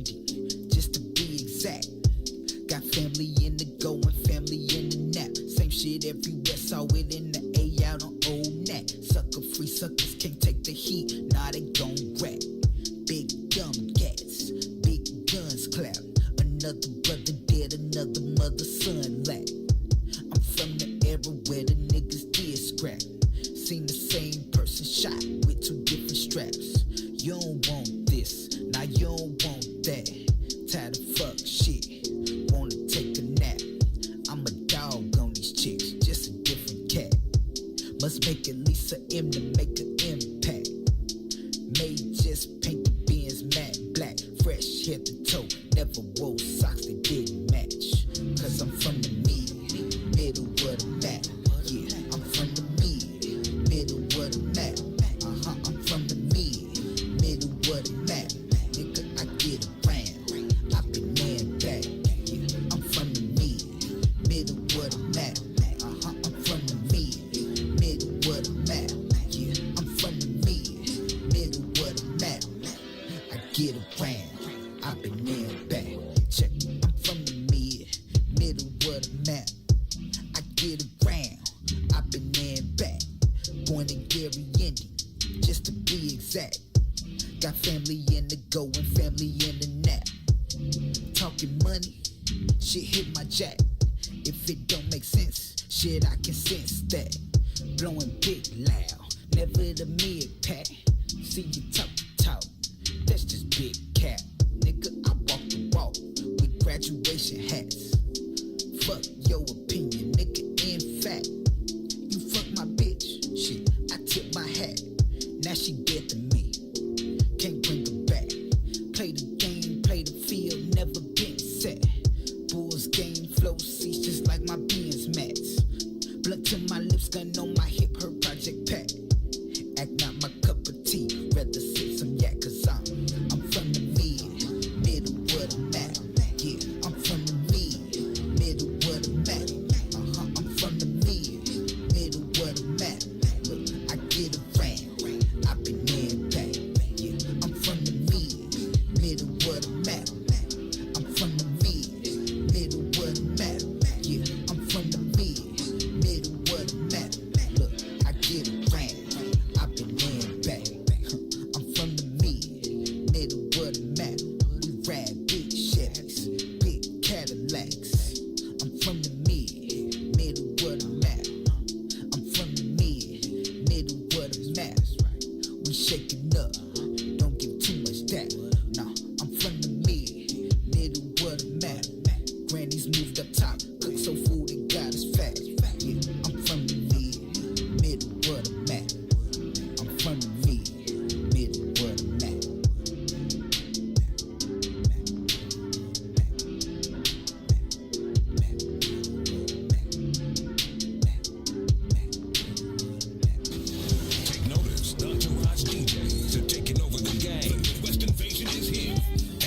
just to be exact. Got family in the go and family in the nap. Same shit everywhere, saw it in the A out on old Nat. Sucker free suckers can't take the heat, nah they gon' rap. Big dumb cats, big guns clap. Another brother dead, another mother son lap. I'm from the era where the niggas did scrap. Seen the same person shot with two different straps. You don't want this, now you don't want that. Tired of fuck shit, wanna take a nap. I'm a dog on these chicks, just a different cat. Must make at least a M to make an impact. May just paint the Benz matte black. Fresh head to toe, never wore socks that didn't match. Cause I'm from the middle of the map. Yeah, I'm from the middle of the map. I'm from the middle of the map. Nigga, I get around, I've been there and back. Yeah, I'm from the middle of the map. I'm from the middle of the map. Yeah, I'm from the middle of the map. I get around, I've been there and back. Check, I'm from the middle of the map. I get around, I've been there and back. Born in Gary, Indy, just to be exact. Got family in the go and family in the nap. Talking money, shit hit my jack. If it don't make sense, shit I can sense that. Blowing big loud, never the mid pack. See you talk the talk, that's just big cap. Nigga, I walk the walk with graduation hats. Fuck your opinion, nigga, in fact. You fuck my bitch, shit, I tip my hat. Now she dead to me, can't bring her back. Play the game, play the field, never been set. Bulls game, flow seats just like my Benz mats. Blunt to my lips, gun on my hip, her project pack. Act not my cup of tea, rather sip some yak. Cause I'm from the middle of the map. Yeah, I'm from the middle of the map. I'm from the middle of the map. Look, I get around, I've been there and back. Yeah, I'm from the middle of the map. I'm from the middle of the map. Yeah, I'm from the middle of the map. Look, I get around, I've been there and back. I'm from the middle of the map. We ride big Chevys, big Cadillacs. I'm from the middle of the map. I'm from the middle of the map. We shaking up, don't give too much that. Nah, I'm from the middle of the map. Granny's moved up top, cook so food and got us fat. Yeah, I'm from the middle of the map. I'm from the middle of the map. Take notice, the Entourage DJs are taking over the game. The Midwest invasion is here,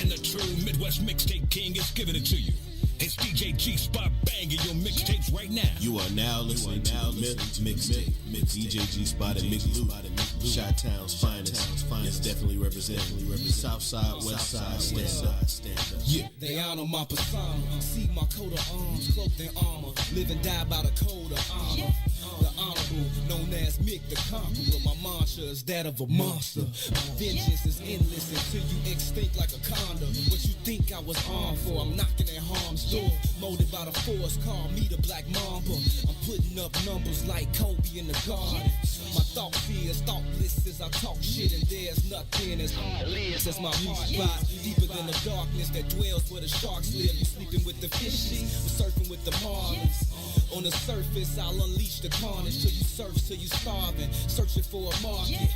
and the true Midwest mixtape king is giving it to you. It's DJ G-Spot banging your mixtapes right now. You are now listening to Myth Mixtape. DJ G-Spot and Mick Luke, Chi-Town's finest. It's definitely representing Southside, Westside, stand up. Yeah, they honor my persona. See my coat of arms, cloaked in armor. Live and die by the code of honor. The honorable, known as Mick the Conqueror. My mantra is that of a monster. Vengeance is endless until you extinct like a condor. What you think I was armed for? I'm knocking at harm's door. Molded by the force, call me the Black Mamba. I'm putting up numbers like Kobe in the garden. My thought fears, thoughtless as I talk shit, and there's nothing as heartless as my music lies deeper than the darkness that dwells where the sharks live. You sleeping with the fishies, surfing with the marlins. On the surface, I'll unleash the carnage till you surf, till you starving, searching for a market.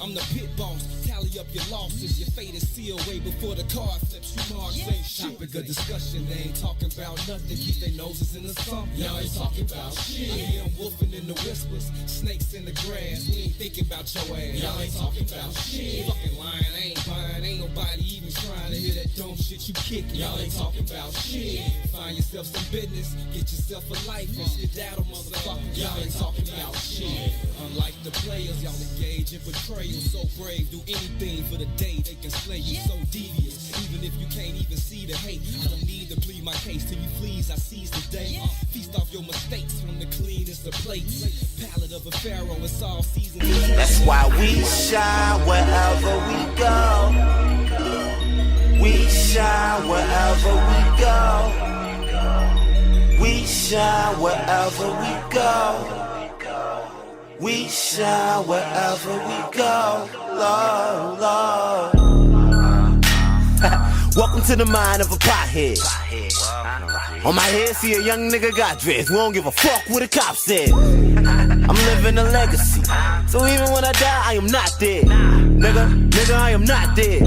I'm the pit boss, tally up your losses. Your fate is sealed way before the card flips. You marks ain't shit. Topic of discussion, they ain't talking about nothing. Keep their noses in the sump. Y'all ain't talking about shit. I hear them wolfing in the whispers, snakes in the grass. We ain't thinking about your ass. Y'all ain't talking about shit. Fucking lying, I ain't buying. Ain't nobody even trying to hear that dumb shit you kicking. Y'all ain't talking about shit. Find yourself some business, get yourself a life, and skedaddle, motherfucker. Y'all ain't talking about shit. Unlike the players, y'all engage in betrayal. betrayal. So brave, do anything for the day they can slay you. So devious, even if you can't even see the hate. I don't need to plead my case till you please. I seize the day. Feast off your mistakes from the cleanest of plates. Palette of a pharaoh, it's all season. That's why we shine wherever we go. We shine wherever we go. We shine wherever we go. We shine wherever we go. Lord, Lord. Welcome to the mind of a pothead. On my head, see a young nigga got dressed. We don't give a fuck what the cop said. I'm living a legacy. So even when I die, I am not dead. Nigga, I am not dead.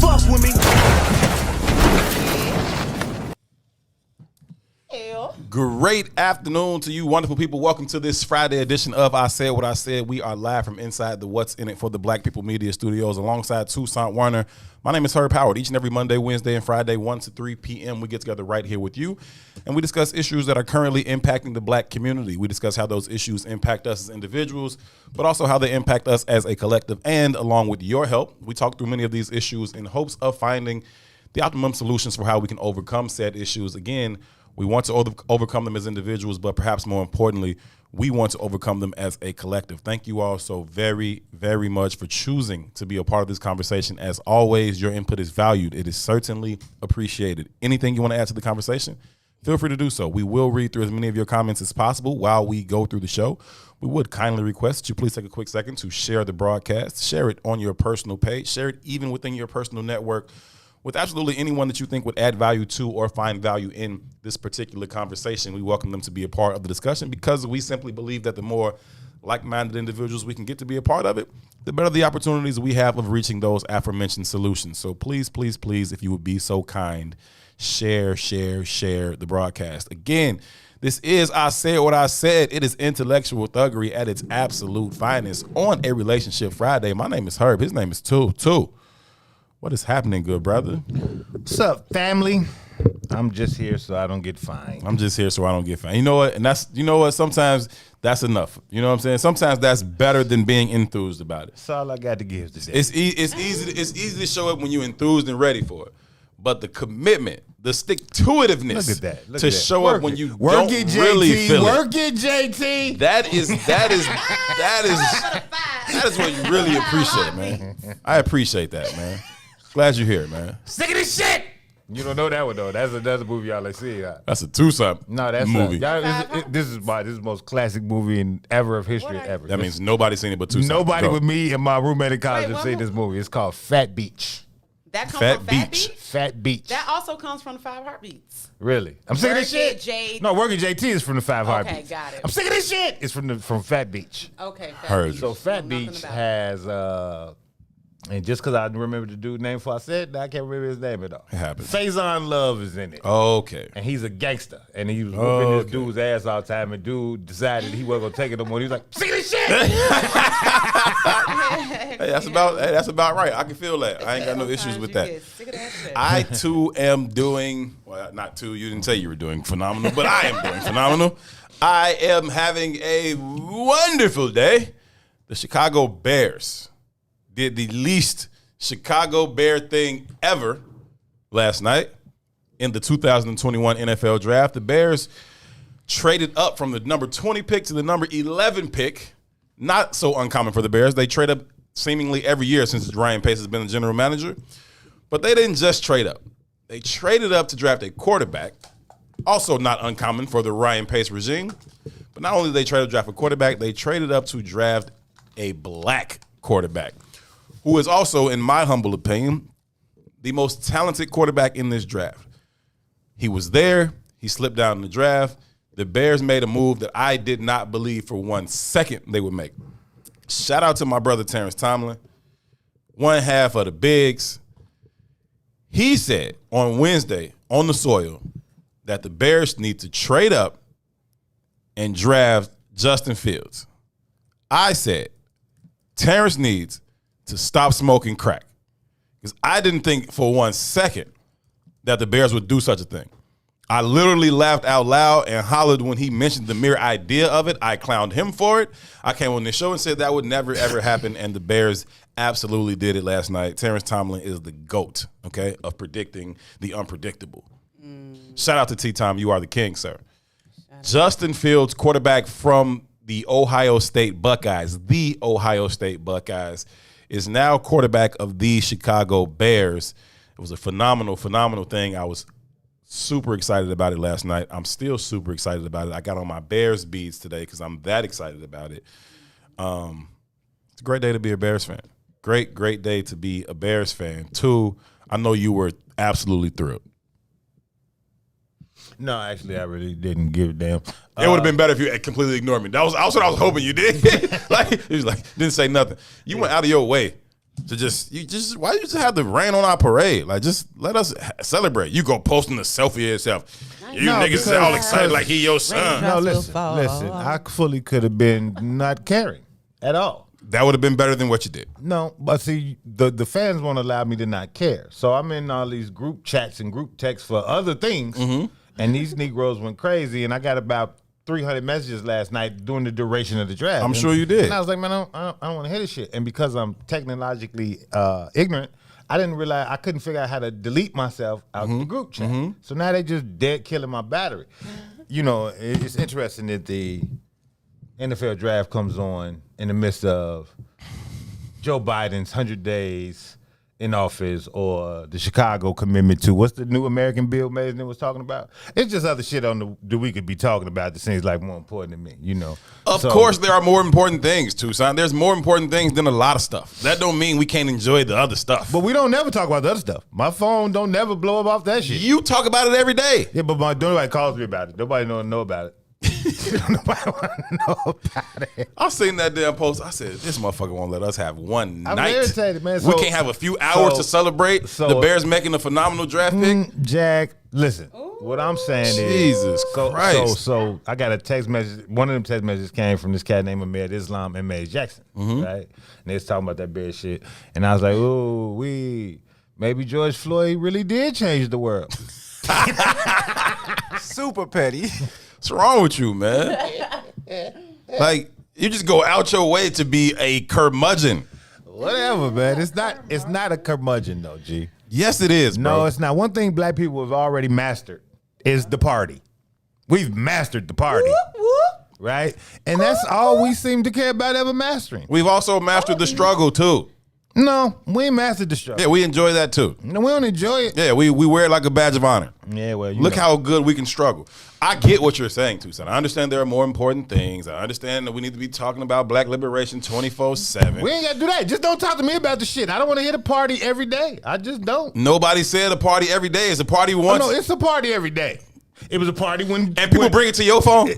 Fuck with me. Great afternoon to you wonderful people. Welcome to this Friday edition of I Said What I Said. We are live from inside the What's In It for the Black People Media Studios alongside Toussaint Werner. My name is Howard. Each and every Monday, Wednesday, and Friday, 1 to 3 p.m., we get together right here with you, and we discuss issues that are currently impacting the black community. We discuss how those issues impact us as individuals, but also how they impact us as a collective, and along with your help, we talk through many of these issues in hopes of finding the optimum solutions for how we can overcome said issues. Again, we want to overcome them as individuals, but perhaps more importantly, we want to overcome them as a collective. Thank you all so very, very much for choosing to be a part of this conversation. As always, your input is valued. It is certainly appreciated. Anything you want to add to the conversation, feel free to do so. We will read through as many of your comments as possible while we go through the show. We would kindly request that you please take a quick second to share the broadcast, share it on your personal page, share it even within your personal network, with absolutely anyone that you think would add value to or find value in this particular conversation. We welcome them to be a part of the discussion because we simply believe that the more like-minded individuals we can get to be a part of it, the better the opportunities we have of reaching those aforementioned solutions. So please, please, please, if you would be so kind, share the broadcast. Again, this is I Said What I Said. It is intellectual thuggery at its absolute finest on a Relationship Friday. My name is Herb. His name is Two. What is happening, good brother? What's up, family? I'm just here so I don't get fined. You know what? And sometimes that's enough. You know what I'm saying? Sometimes that's better than being enthused about it. That's all I got to give today. It's easy to show up when you're enthused and ready for it. But the commitment, the stick-to-itiveness to show up when you don't really feel it. Work it, JT. That is what you really appreciate, man. I appreciate that, man. Glad you're here, man. Sick of this shit. You don't know that one though. That's another movie y'all like see. That's a Toussaint movie. This is the most classic movie in history ever. That means nobody's seen it but Toussaint. Nobody but me and my roommate in college have seen this movie. It's called Fat Beach. That comes from Fat Beach? Fat Beach. That also comes from the 5 Heartbeats. Really? I'm sick of this shit. Working JT is from the 5 Heartbeats. Okay, got it. I'm sick of this shit. It's from Fat Beach. Okay, Fat Beach. So Fat Beach has and just because I remember the dude's name before I said, I can't remember his name at all. It happens. Faison Love is in it. Okay. And he's a gangster. And he was whooping this dude's ass all the time. And dude decided he wasn't going to take it no more. He was like, sick of this shit. Hey, that's about right. I can feel that. I ain't got no issues with that. Sick of that shit. I, too, am doing, well, not too, you didn't say you were doing phenomenal, but I am doing phenomenal. I am having a wonderful day. The Chicago Bears did the least Chicago Bear thing ever last night in the 2021 NFL Draft. The Bears traded up from the number 20 pick to the number 11 pick. Not so uncommon for the Bears. They trade up seemingly every year since Ryan Pace has been the general manager. But they didn't just trade up. They traded up to draft a quarterback. Also not uncommon for the Ryan Pace regime. But not only did they trade up to draft a quarterback, they traded up to draft a black quarterback, who is also, in my humble opinion, the most talented quarterback in this draft. He was there. He slipped down in the draft. The Bears made a move that I did not believe for 1 second they would make. Shout out to my brother Terrence Tomlin, one half of the Bigs. He said on Wednesday on the soil that the Bears need to trade up and draft Justin Fields. I said Terrence needs to stop smoking crack, because I didn't think for 1 second that the Bears would do such a thing. I literally laughed out loud and hollered when he mentioned the mere idea of it. I clowned him for it. I came on this show and said that would never, ever happen, and the Bears absolutely did it last night. Terrence Tomlin is the GOAT, okay, of predicting the unpredictable. Shout out to T-Tom. You are the king, sir. Justin Fields, quarterback from the Ohio State Buckeyes, is now quarterback of the Chicago Bears. It was a phenomenal, phenomenal thing. I was super excited about it last night. I'm still super excited about it. I got on my Bears beads today because I'm that excited about it. It's a great day to be a Bears fan. Great day to be a Bears fan. Two, I know you were absolutely thrilled. No, actually, I really didn't give a damn. It would have been better if you had completely ignored me. That was what I was hoping you did. He was like, didn't say nothing. You went out of your way to why you just have to rain on our parade? Like, just let us celebrate. You go posting the selfie of yourself. You niggas is all excited like he your son. No, listen. I fully could have been not caring at all. That would have been better than what you did. No, but see, the fans won't allow me to not care. So I'm in all these group chats and group texts for other things, and these Negroes went crazy, and I got about 300 messages last night during the duration of the draft. I'm sure you did. And I was like, man, I don't want to hear this shit. And because I'm technologically ignorant, I didn't realize I couldn't figure out how to delete myself out of the group chat. So now they just dead killing my battery. You know, it's interesting that the NFL draft comes on in the midst of Joe Biden's 100 days in office, or the Chicago commitment to what's the new American Bill Mason was talking about. It's just other shit on the we could be talking about that seems like more important to me, you know. Of course there are more important things, Toussaint. There's more important things than a lot of stuff. That don't mean we can't enjoy the other stuff. But we don't never talk about the other stuff. My phone don't never blow up off that shit. You talk about it every day. Yeah, but nobody calls me about it. Nobody know about it. Nobody want to know about it. I seen that damn post. I said, this motherfucker won't let us have one night. I'm irritated, man. We can't have a few hours to celebrate the Bears making a phenomenal draft pick. Jack, listen. What I'm saying Jesus Christ. So I got a text message. One of them text messages came from this cat named Ahmed Islam and Mae Jackson, right? And they was talking about that Bears shit. And I was like, maybe George Floyd really did change the world. Super petty. What's wrong with you, man? Like, you just go out your way to be a curmudgeon. Whatever, man. It's not a curmudgeon though, G. Yes, it is, bro. No, it's not. One thing black people have already mastered is the party. We've mastered the party. Right? And that's all we seem to care about ever mastering. We've also mastered the struggle too. No, we ain't mastered the struggle. Yeah, we enjoy that too. No, we don't enjoy it. Yeah, we wear it like a badge of honor. Yeah, well, look how good we can struggle. I get what you're saying, Toussaint. I understand there are more important things. I understand that we need to be talking about black liberation 24/7. We ain't got to do that. Just don't talk to me about the shit. I don't want to hear the party every day. I just don't. Nobody said a party every day is a party once. Oh, no, it's a party every day. It was a party when... And people bring it to your phone?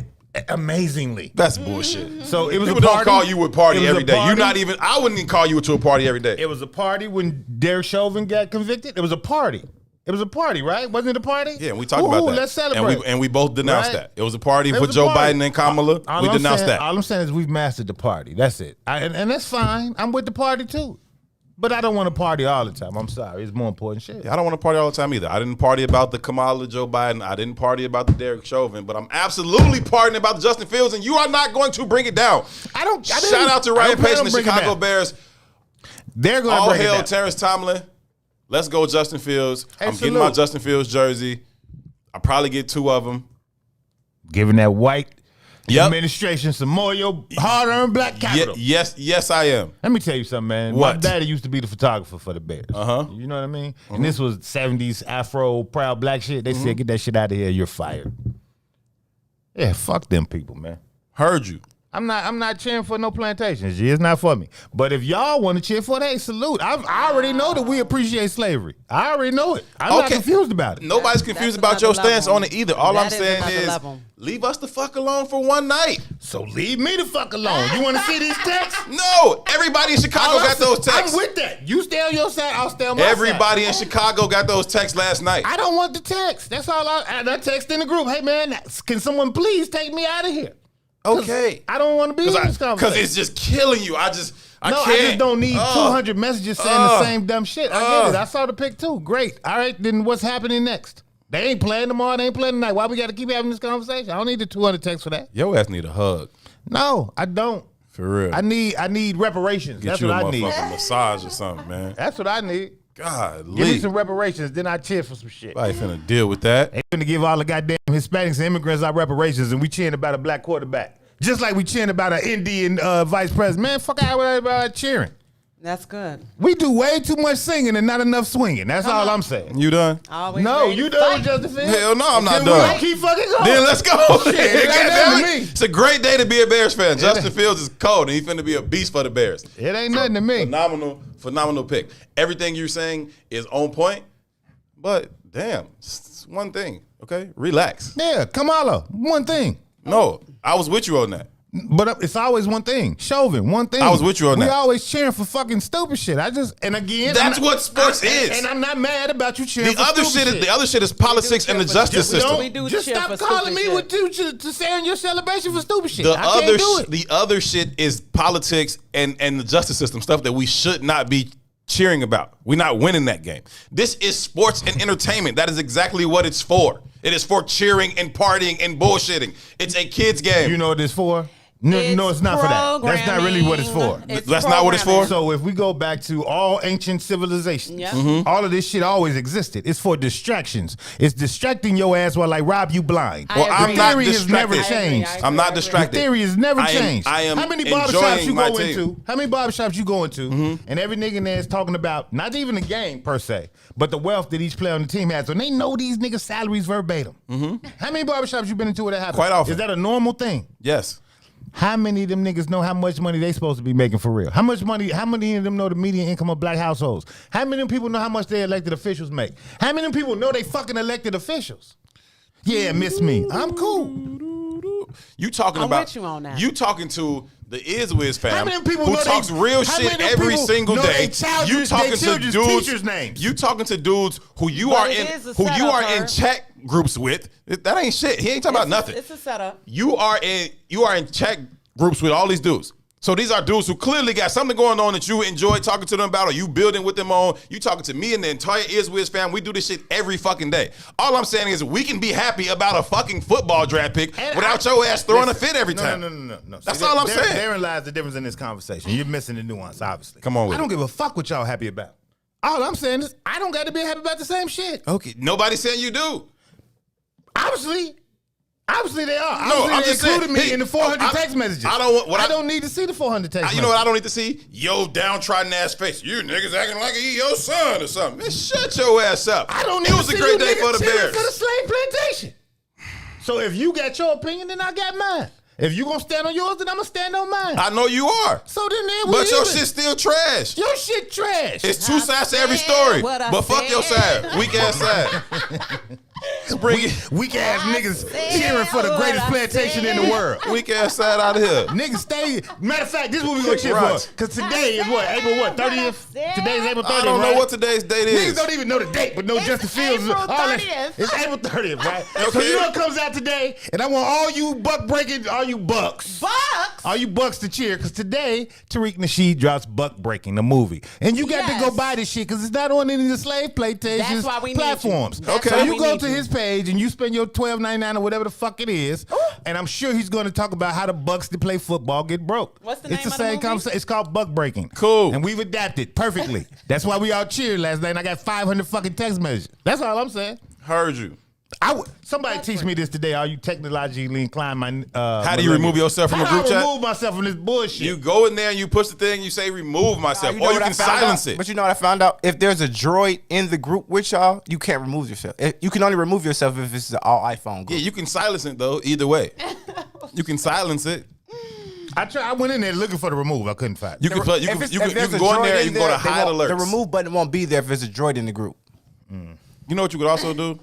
Amazingly. That's bullshit. So it was people a party. Don't call you a party every day. You're not even... I wouldn't even call you to a party every day. It was a party when Derek Chauvin got convicted. It was a party. It was a party, right? Wasn't it a party? Yeah, we talked about that. Let's celebrate. And we both denounced that. It was a party for Joe Biden and Kamala. We denounced that. All I'm saying is we've mastered the party. That's it. And that's fine. I'm with the party too. But I don't want to party all the time. I'm sorry. It's more important shit. Yeah, I don't want to party all the time either. I didn't party about the Kamala, Joe Biden. I didn't party about the Derek Chauvin. But I'm absolutely partying about the Justin Fields, and you are not going to bring it down. Shout out to Ryan Pace and the Chicago Bears. They're going to all bring it down. All hail Terrence Tomlin. Let's go Justin Fields. Hey, I'm getting my Justin Fields jersey. I'll probably get 2 of them. Giving that white administration some more of your hard-earned black capital. Yes, I am. Let me tell you something, man. What? My daddy used to be the photographer for the Bears. You know what I mean? And this was 70s Afro proud black shit. They said, get that shit out of here. You're fired. Yeah, fuck them people, man. Heard you. I'm not cheering for no plantations. It's not for me. But if y'all want to cheer for it, hey, salute. I already know that we appreciate slavery. I already know it. I'm not confused about it. Nobody's confused about your stance on it either. All I'm saying is leave us the fuck alone for one night. So leave me the fuck alone. You want to see these texts? No. Everybody in Chicago got those texts. I'm with that. You stay on your side, I'll stay on my side. Everybody in Chicago got those texts last night. I don't want the text. That's all I text in the group. Hey, man, can someone please take me out of here? Okay. I don't want to be in this conversation. Because it's just killing you. I can't. I just don't need 200 messages saying the same dumb shit. I get it. I saw the pic too. Great. All right, then what's happening next? They ain't playing tomorrow. They ain't playing tonight. Why we got to keep having this conversation? I don't need the 200 texts for that. Your ass need a hug. No, I don't. For real. I need reparations. Get That's you what a I need. motherfucking massage or something, man. That's what I need. God, Give me some reparations, then I cheer for some shit. I ain't finna deal with that. Ain't finna give all the goddamn Hispanics and immigrants our reparations, and we cheering about a black quarterback. Just like we cheering about an Indian vice president. Man, fuck out with everybody cheering. That's good. We do way too much singing and not enough swinging. That's all I'm saying. You done? Always No, ready you to done fight. with Justin Fields? Hell no, I'm not Then we done. gonna keep fucking going. Then let's go. Shit, it ain't nothing to me. It's a great day to be a Bears fan. Justin Fields is cold, and he's finna be a beast for the Bears. It ain't nothing to me. Phenomenal pick. Everything you're saying is on point, but damn, it's one thing, okay? Relax. Yeah, Kamala, one thing. No, I was with you on that. But it's always one thing. Chauvin, one thing. I was with you on that. We always cheering for fucking stupid shit. And again, That's what sports is. And I'm not mad about you cheering The for other stupid shit is politics and the justice system. We do Just cheer stop for calling me stupid with to saying your celebration for stupid shit. The I can't do it. the other shit is politics and the justice system, stuff that we should not be cheering about. We're not winning that game. This is sports and entertainment. That is exactly what it's for. It is for cheering and partying and bullshitting. It's a kid's game. You know what it's for? No, it's not for that. That's not really what it's for. That's not what it's for? So if we go back to all ancient civilizations, Yeah. all of this shit always existed. It's for distractions. It's distracting your ass while like rob you blind. Well, I'm not theory has never distracted. changed. I'm not The distracted. theory has never changed. I am how many enjoying barbershops you my go team. into? How many barbershops you go into? And every nigga in there is talking about not even the game per se, but the wealth that each player on the team has. And they know these niggas' salaries verbatim. How many barbershops you been into where that happens? Quite often. Is that a normal thing? Yes. How many of them niggas know how much money they supposed to be making for real? How much money? How many of them know the median income of black households? How many of them people know how much their elected officials make? How many of them people know they fucking elected officials? Yeah, miss me. I'm cool. You talking I'm about with you on that. You talking to the Wiz How fam many people who know talks they, real how shit many every people single know day. they children's- You talking they to children's dudes. teachers' names. You talking to dudes who you But are it in is a who you setup, are her. in chat groups with. That ain't shit. He ain't talking about nothing. It's a setup. You are in chat groups with all these dudes. So these are dudes who clearly got something going on that you enjoy talking to them about, or you building with them on. You talking to me and the entire Wiz fam. We do this shit every fucking day. All I'm saying is we can be happy about a fucking football draft pick without your ass throwing a fit every time. No. That's all I'm saying. Therein lies the difference in this conversation. You're missing the nuance, obviously. Come on with I don't it. give a fuck what y'all happy about. All I'm saying is I don't got to be happy about the same shit. Okay, nobody's saying you do. Obviously they are. No, Obviously I'm they just saying, included me hey, in the 400 I- text messages. I don't want- what I I- don't need to see the 400 text You know what messages. I don't need to see? Yo downtrodden ass face. You niggas acting like he your son or something. Man, shut your ass up. I don't need It was to a see great you day niggas for the cheering Bears. for the slave plantation. So if you got your opinion, then I got mine. If you gonna stand on yours, then I'm gonna stand on mine. I know you are. So then there we But your even. shit's still trash. Your shit trash. It's two sides to every story. what I But fuck your said. side. Weak ass side. Bring it. Weak ass niggas cheering for the greatest plantation in the world. Weak ass side out of here. Niggas stay. Matter of fact, this is what we gonna cheer Right. for. Cause today is what? April what? 30th? Today's April 30th. I don't know right? what today's date is. Niggas don't even know the date, but know Justin Fields. April all that- 30th. It's April 30th, right? So Okay. you know what comes out today? And I want all you buck breaking, all you bucks. Bucks. All you bucks to cheer, because today Tariq Nasheed drops Buck Breaking, the movie. And you got to go Yes. buy this shit because it's not on any of the slave plantations That's why we need platforms. you. That's So why you we go need to you. his page and you spend your $12.99 or whatever the fuck it is, and I'm sure he's going to talk about how the Bucks that play football get broke. What's the it's name the of the same movie? conversation. It's called Buck Breaking. Cool. And we've adapted perfectly. That's why we all cheered last night and I got 500 fucking text messages. That's all I'm saying. Heard you. Somebody teach me this today. Are you technologically inclined? How do you remove yourself from a group How do chat? I remove myself from this bullshit? You go in there and you push the thing, you say remove myself, or you what I can found silence out? it. But you know what I found out? If there's a droid in the group with y'all, you can't remove yourself. You can only remove yourself if it's an all iPhone group. Yeah, you can silence it though, either way. You can silence it. I went in there looking for the remove. I couldn't find it. You can play, you If can, it's- you if can, you there's can a go in droid there and you can go to they hide won't- alerts. The remove button won't be there if there's a droid in the group. You know what you could also do?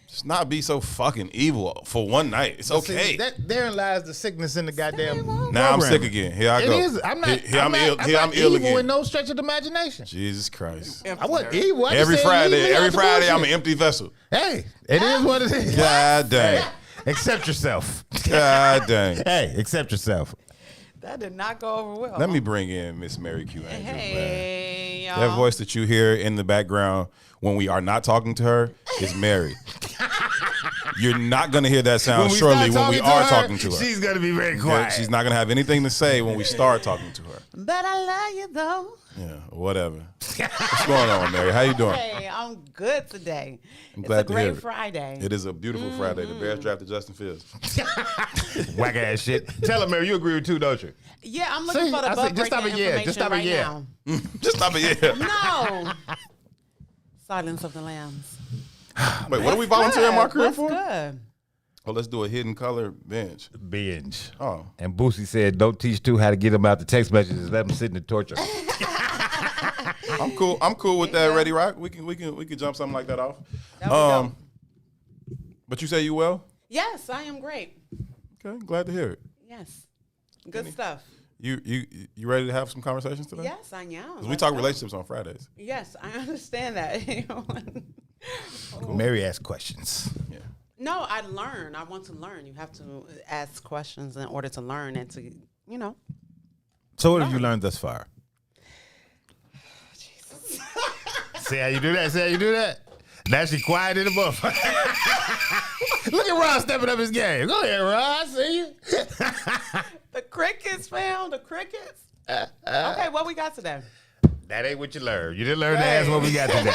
Just not be so fucking evil for one night. It's okay. See, therein lies the sickness in the goddamn. Now I'm program. sick again. Here I It go. is. I'm not. Here I'm I'm not, ill. I'm Here not I'm ill evil again. in no stretch of the imagination. Jesus Christ. I wasn't evil. I just Every said Friday, leave me every out the Friday, I'm an bullshit. empty vessel. Hey, it is what it is. God dang. Accept yourself. God dang. Hey, accept yourself. That did not go over well. Let me bring in Miss Mary Q. Andrews, man. Hey, y'all. That voice that you hear in the background when we are not talking to her is Mary. You're not going to hear that sound When surely when we are talking to her. She's going to be very quiet. She's not going to have anything to say when we start talking to her. But I love you though. Yeah, whatever. What's going on, Mary? How you doing? Hey, I'm good today. I'm glad to hear It's it. a great Friday. It is a beautiful Friday. The Bears drafted Justin Fields. Whack ass shit. Tell her, Mary, you agree with too, don't you? Yeah, I'm looking for the I butt said, just stop breaking it, yeah. information Just stop it, right yeah. now. Just stop it, yeah. No. Silence of the Lambs. Wait, what are we volunteering my career What's for? good? Oh, let's do a hidden color bench. Binge. Oh. And Boosie said, don't teach two how to get them out the text messages. Let them sit in the torture. I'm cool. I'm cool with that. Ready, Rock? We can jump something like that off. There we go. But you say you well? Yes, I am great. Okay, glad to hear it. Yes. Good stuff. You ready to have some conversations today? Yes, I am. 'Cause we Let's talk go. relationships on Fridays. Yes, I understand that. Mary asked questions. Yeah. No, I learn. I want to learn. You have to ask questions in order to learn and to, So what have you learned thus far? See how you do that? See how you do that? Now she quiet in the buff. Look at Ron stepping up his game. Go ahead, Ron. I see you. The crickets, fam. The crickets. Okay, what we got today? That ain't what you learned. You didn't learn to ask what we got today.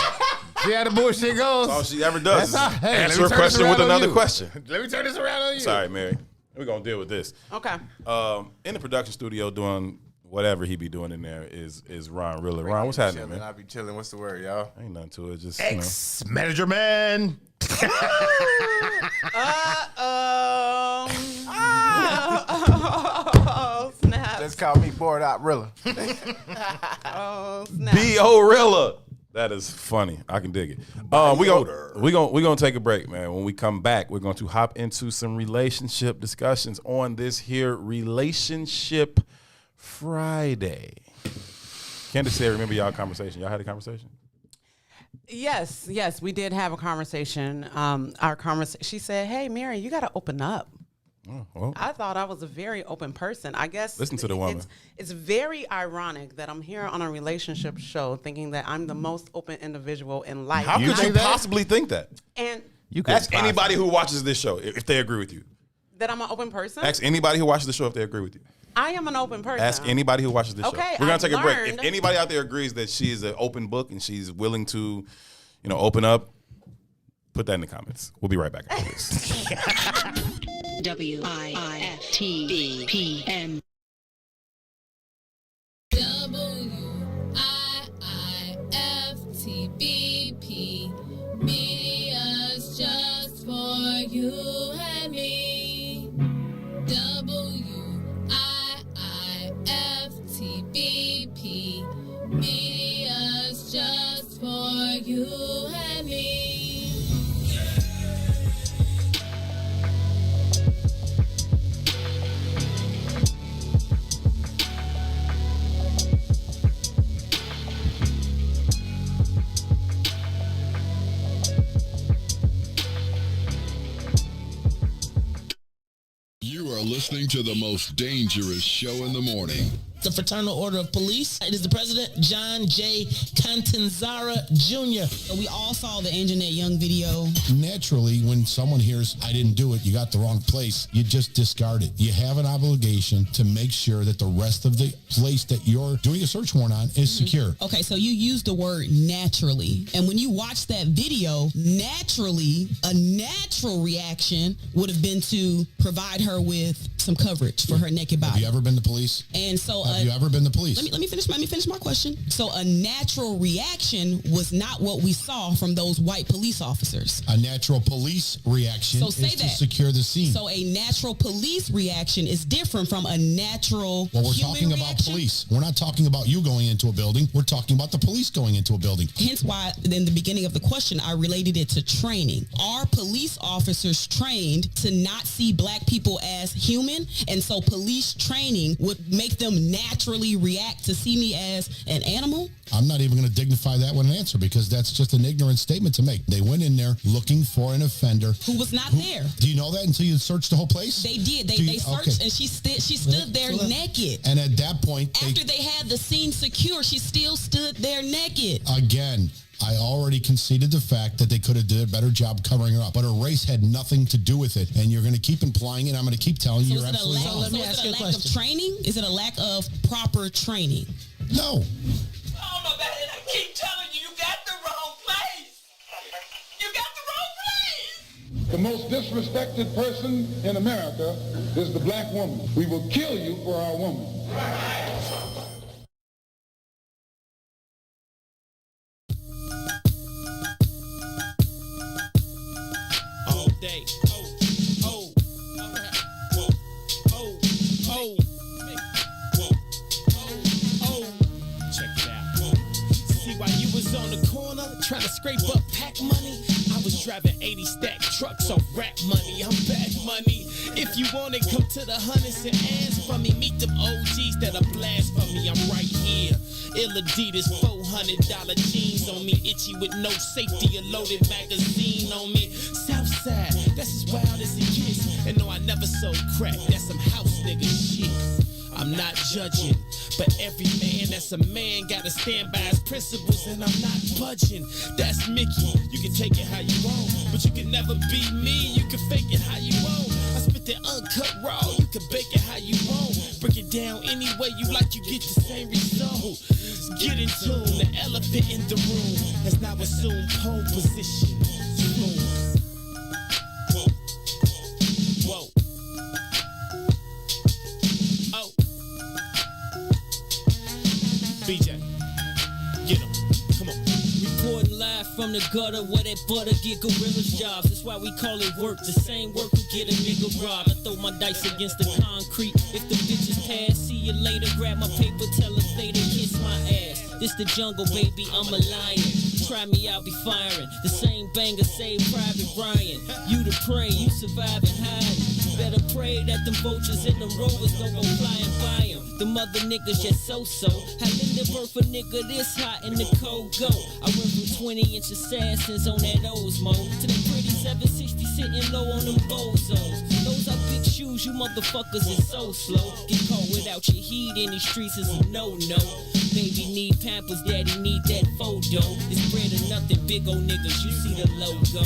See how the bullshit goes? All she ever does is That's all. Hey, let answer me a turn this question with around on another you. question. Let me turn this around on you. Sorry, Mary. We're going to deal with this. Okay. In the production studio doing whatever he be doing in there is Ron Riller. Ron, what's happening, man? I be chilling. What's the word, y'all? Ain't nothing to it. Just, Ex-manager man. Oh, snap. Let's call me bored out Rilla. Oh, snap. B.O. Rilla. That is funny. I can dig it. We gonna take a break, man. When we come back, we're going to hop into some relationship discussions on this here Relationship Friday. Candace said, remember y'all conversation? Y'all had a conversation? Yes, we did have a conversation. Our conversation. She said, "Hey, Mary, you got to open up." Oh, well. I thought I was a very open person. I guess Listen to the woman. It's very ironic that I'm here on a relationship show thinking that I'm the most open individual in life. How could you possibly think that? And You could Ask anybody who watches this show if they agree with you. that I'm an open person? Ask anybody who watches the show if they agree with you. I am an open person. Ask anybody who watches this show. Okay, We're gonna I've take a break. If learned- anybody out there agrees that she is an open book and she's willing to, open up, put that in the comments. We'll be right back after this. WIIFTBP. WIIFTBP. Media's just for you and me. WIIFTBP. Media's just for you and me. You are listening to the most dangerous show in the morning. The Fraternal Order of Police. It is the President, John J. Catanzara Jr. We all saw the Anjanette Young video. Naturally, when someone hears, I didn't do it, you got the wrong place, you just discard it. You have an obligation to make sure that the rest of the place that you're doing a search warrant on is secure. Okay, so you used the word naturally. And when you watch that video, naturally, a natural reaction would have been to provide her with some coverage for her naked body. Have you ever been to police? And so Have you ever been to police? Let me finish my question. So a natural reaction was not what we saw from those white police officers. A natural police reaction is to secure the scene. So a natural police reaction is different from a natural Well, we're human talking about reaction. police. We're not talking about you going into a building. We're talking about the police going into a building. Hence why in the beginning of the question, I related it to training. Are police officers trained to not see black people as human? And so police training would make them naturally react to see me as an animal? I'm not even going to dignify that with an answer because that's just an ignorant statement to make. They went in there looking for an offender. Who was not there. Do you know that until you searched the whole place? They did. They searched and she stood there naked. And at that point, after they had the scene secure, she still stood there naked. Again, I already conceded the fact that they could have did a better job covering her up. But her race had nothing to do with it. And you're going to keep implying it. I'm going to keep telling you you're absolutely wrong. Let me ask you a question. Of training? Is it a lack of proper training? No. Oh, my bad. I keep telling you, you got the wrong place. You got the wrong place. The most disrespected person in America is the black woman. We will kill you for our woman. All day. Check it out. See, while you was on the corner trying to scrape up pack money, I was driving 80 stack trucks off rap money. I'm back money. If you want it, come to the hundreds and ask for me. Meet them OGs that'll blast for me. I'm right here. Ill Adidas, $400 jeans on me. Itchy with no safety, a loaded magazine on me. Southside, that's as wild as it gets. And no, I never sold crack. That's some house nigga shit. I'm not judging, but every man that's a man gotta stand by his principles, and I'm not budging. That's Mickey. You can take it how you want, but you can never be me. You can fake it how you want. I spit that uncut raw. You can bake it how you want. Break it down any way you like. You get the same result. Just get in tune. The elephant in the room has now assumed pole position. Whoa. BJ, get him. Come on. Reporting live from the gutter where that butter get gorillas jobs. That's why we call it work. The same work who get a nigga robbed. I throw my dice against the concrete. If the bitches pass, see you later. Grab my paper, tell her they kiss my ass. This the jungle, baby, I'm a lion. Try me, I'll be firing. The same banger saved Private Ryan. You the prey, you survive and hide. Better pray that them vultures and them rovers don't go flying by them. The mother niggas just so-so. How Linda birth a nigga this hot in the cold go? I went from 20-inch assassins on that Osmo to the pretty 760 sitting low on them bozos. Those are big shoes, you motherfuckers is so slow. Get caught without your heat in these streets is a no-no. Baby need Pampers, daddy need that photo. It's bread or nothing, big old niggas, you see the logo.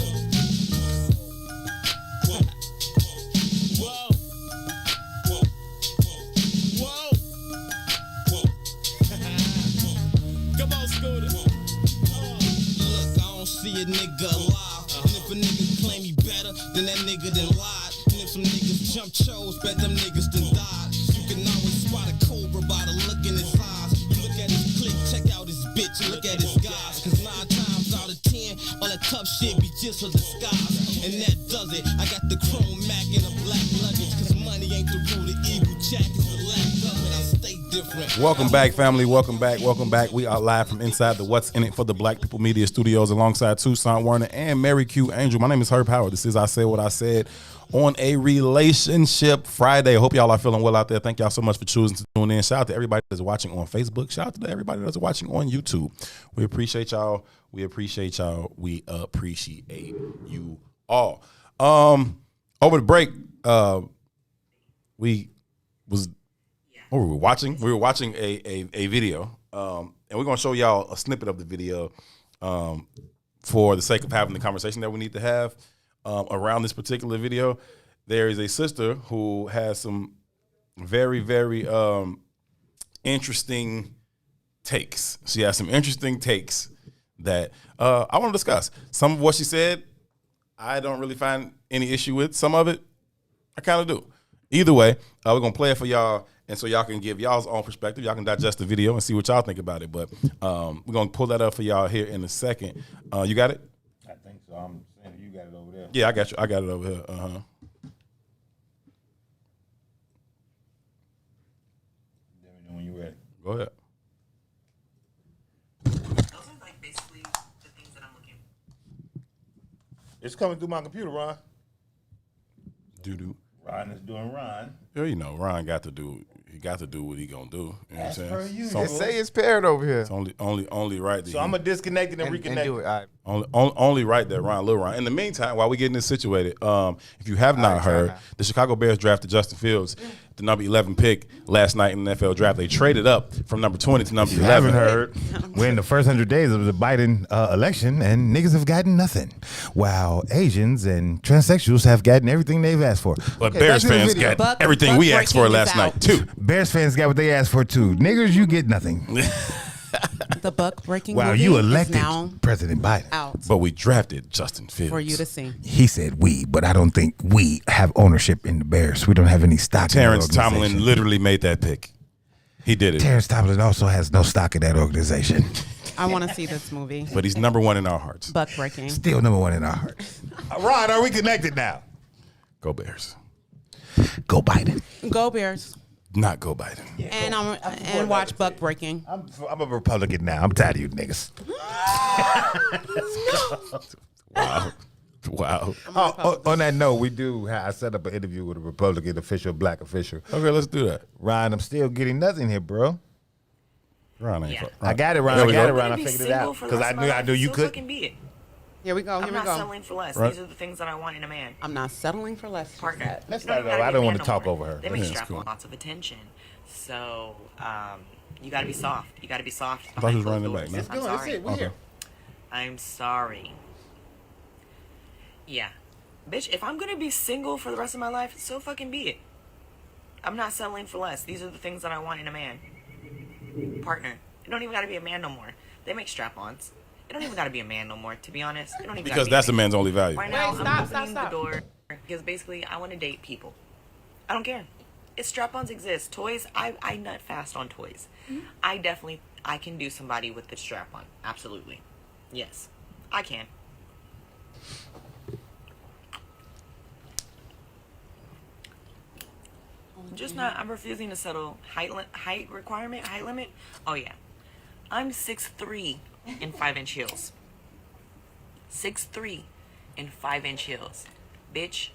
See a nigga alive, and if a nigga claim he better, then that nigga done lied. And if some niggas jump chose, bet them niggas done died. You can always spot a cobra by the look in his eyes. You look at his clique, check out his bitch, and look at his guys. Cause 9 times out of 10, all that tough shit be just a disguise. And that does it. I got the chrome Mac in a black luggage, cause money ain't the root of evil, Jack is the lack of it. I stay different. Welcome back, family. Welcome back. We are live from inside the What's in It for the Black People Media Studios alongside Toussaint Werner and Mary Q Angel. My name is Herb Howard. This is I Said What I Said on a Relationship Friday. I hope y'all are feeling well out there. Thank y'all so much for choosing to tune in. Shout out to everybody that's watching on Facebook. Shout out to everybody that's watching on YouTube. We appreciate y'all. We appreciate y'all. We appreciate you all. Over the break, we were watching a video, and we're gonna show y'all a snippet of the video for the sake of having the conversation that we need to have around this particular video. There is a sister who has some very, very interesting takes. She has some interesting takes that I want to discuss. Some of what she said, I don't really find any issue with. Some of it, I kind of do. Either way, we're gonna play it for y'all. And so y'all can give y'all's own perspective. Y'all can digest the video and see what y'all think about it. But we're going to pull that up for y'all here in a second. You got it? I think so. I'm saying you got it over there. Yeah, I got you. I got it over here. Uh-huh. Let me know when you're ready. Go ahead. Those are like basically the things that I'm looking for. It's coming through my computer, Ron. Doo-doo. Ron is doing Ron. Yeah, you know, Ron got to do what he gonna do. You know what I'm saying? They say it's paired over here. It's only right. So I'm gonna disconnect it and reconnect. And do it. All right. Only right there, Ron, Lil Ron. In the meantime, while we getting this situated, if you have not heard, the Chicago Bears drafted Justin Fields, the number 11 pick last night in the NFL draft. They traded up from number 20 to number 11. Haven't heard. We're in the first 100 days of the Biden election, and niggas have gotten nothing, while Asians and transsexuals have gotten everything they've asked for. But Bears fans got everything we asked for last night, too. Bears fans got what they asked for, too. Niggers, you get nothing. The buck breaking Wow, movie you is elected now President Biden. out But we drafted Justin Fields. for you to see. He said we, but I don't think we have ownership in the Bears. We don't have any stock Terrence in that organization. Tomlin literally made that pick. He did it. Terrence Tomlin also has no stock in that organization. I want to see this movie. But he's number one in our hearts. Buck breaking. Still number one in our hearts. Ron, are we connected now? Go Bears. Go Biden. Go Bears. Not go Biden. And watch Buck breaking. I'm a Republican now. I'm tired of you niggas. Wow. Wow. On that note, I set up an interview with a Republican official, black official. Okay, let's do that. Ryan, I'm still getting nothing here, bro. Ron ain't I got it, Ron. There I we got go. it, Ron. I figured it out because I knew you could. Here we go. I'm not settling for less. Right. These are the things that I want in a man. I'm not settling for less. Partner. Let's You don't start it even over. gotta I be don't a want man to no talk more. over her. They may Yeah, strap cool. on lots of attention. So you got to be soft. You got to be soft. I thought he was behind running closed it back, doors. no? I'm That's sorry. it. We're here. I'm sorry. Yeah. Bitch, if I'm going to be single for the rest of my life, so fucking be it. I'm not settling for less. These are the things that I want in a man. Partner. You don't even got to be a man no more. They make strap-ons. It don't even got to be a man no more, to be honest. It don't even Because gotta be that's a a man. man's only value. Right now, Wait, I'm stop, opening stop. the door because basically I want to date people. I don't care. If strap-ons exist, toys, I nut fast on toys. I can do somebody with the strap-on. Absolutely. Yes, I can. Just not, I'm refusing to settle height limit. Oh yeah. I'm 6'3" in 5-inch heels. 6'3" in 5-inch heels. Bitch,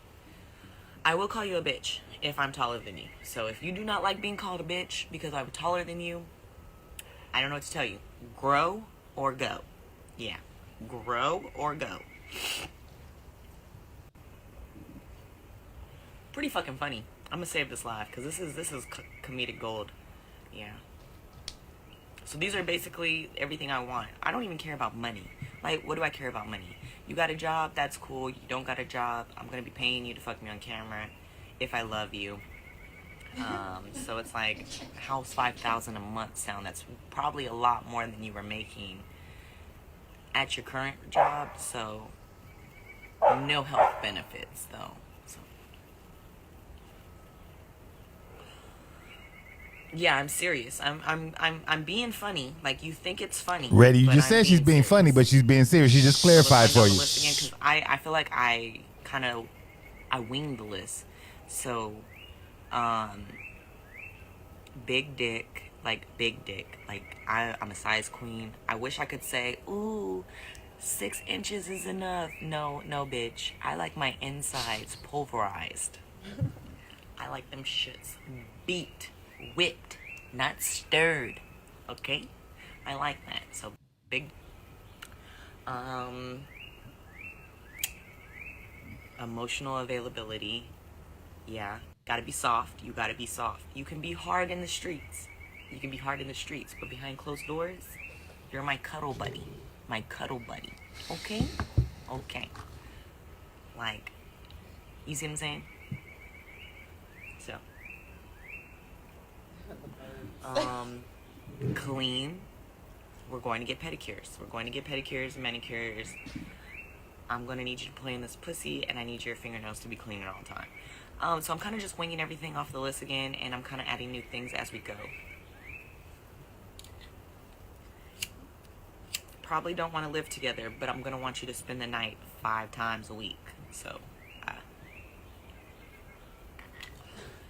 I will call you a bitch if I'm taller than you. So if you do not like being called a bitch because I'm taller than you, I don't know what to tell you. Grow or go. Yeah. Grow or go. Pretty fucking funny. I'm gonna save this live because this is comedic gold. Yeah. So these are basically everything I want. I don't even care about money. Like, what do I care about money? You got a job, that's cool. You don't got a job, I'm gonna be paying you to fuck me on camera if I love you. So it's like, how's $5,000 a month sound? That's probably a lot more than you were making at your current job. So no health benefits though. So yeah, I'm serious. I'm being funny. Like, you think it's funny. Ready? You but just I'm said she's being funny, but she's being serious. She just clarified for you. Because I feel like I winged the list. So, big dick. Like, I'm a size queen. I wish I could say, ooh, 6 inches is enough. No, bitch. I like my insides pulverized. I like them shits beat. Whipped, not stirred. Okay? I like that. So big emotional availability. Yeah. Gotta be soft. You gotta be soft. You can be hard in the streets. But behind closed doors, you're my cuddle buddy. Okay? Okay. Like, you see what I'm saying? So clean. We're going to get pedicures, manicures. I'm going to need you to play in this pussy, and I need your fingernails to be clean at all time. So I'm kind of just winging everything off the list again, and I'm kind of adding new things as we go. Probably don't want to live together, but I'm going to want you to spend the night 5 times a week. So,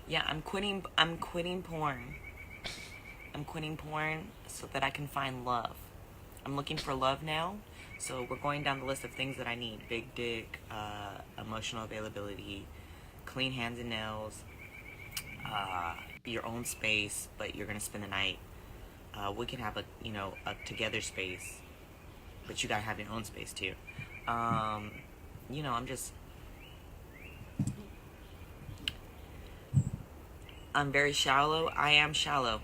yeah, I'm quitting porn. I'm quitting porn so that I can find love. I'm looking for love now. So we're going down the list of things that I need. Big dick, emotional availability, clean hands and nails, your own space, but you're going to spend the night. We can have a together space. but you gotta have your own space too. You know, I'm very shallow. I am shallow.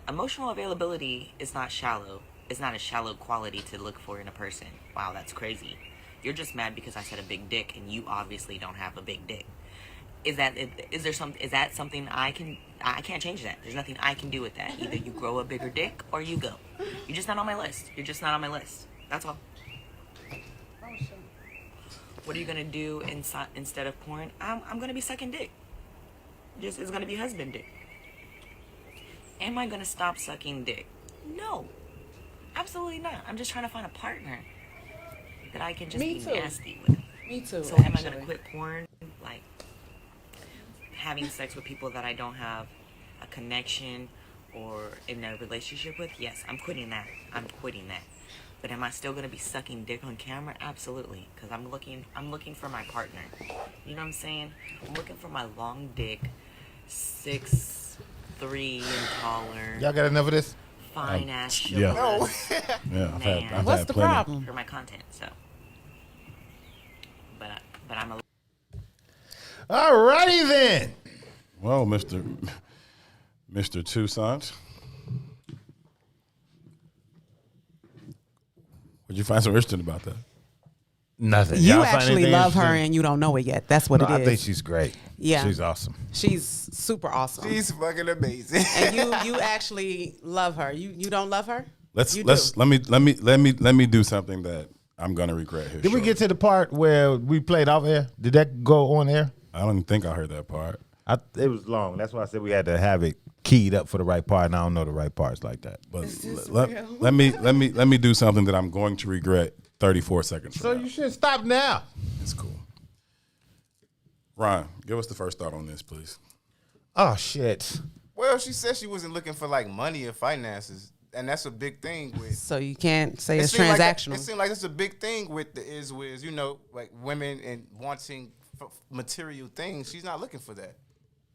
Emotional availability is not shallow. It's not a shallow quality to look for in a person. Wow, that's crazy. You're just mad because I said a big dick, and you obviously don't have a big dick. Is that something I can't change that. There's nothing I can do with that. Either you grow a bigger dick or you go. You're just not on my list. That's all. What are you gonna do instead of porn? I'm gonna be sucking dick. It's gonna be husband dick. Am I gonna stop sucking dick? No, absolutely not. I'm just trying to find a partner that I can just be nasty with. Me too. So am I gonna quit porn? Like having sex with people that I don't have a connection or in a relationship with? Yes, I'm quitting that. But am I still gonna be sucking dick on camera? Absolutely, because I'm looking for my partner. You know what I'm saying? I'm looking for my long dick, 6'3" and taller. Y'all got enough of this? Fine ass shit. Yeah. No. Yeah, I've had What's the plenty. problem? For my content, so. But I'm a. All righty then. Well, Mr. Toussaint, what'd you find so interesting about that? Nothing. You Y'all find actually anything love her interesting? and you don't know it yet. That's what No, it is. I think she's great. Yeah. She's awesome. She's super awesome. She's fucking amazing. And you actually love her. You don't love her? Let me do something that I'm gonna regret here. Did we get to the part where we played off air? Did that go on air? I don't think I heard that part. It was long. That's why I said we had to have it keyed up for the right part, and I don't know the right parts like that. But let me do something that I'm going to regret 34 seconds from So now. you should stop now. It's cool. Ron, give us the first thought on this, please. Oh shit. Well, she said she wasn't looking for like money or finances, and that's a big thing with. So you can't say it's seemed transactional. It seems like it's a big thing with the is, you know, like women and wanting material things. She's not looking for that.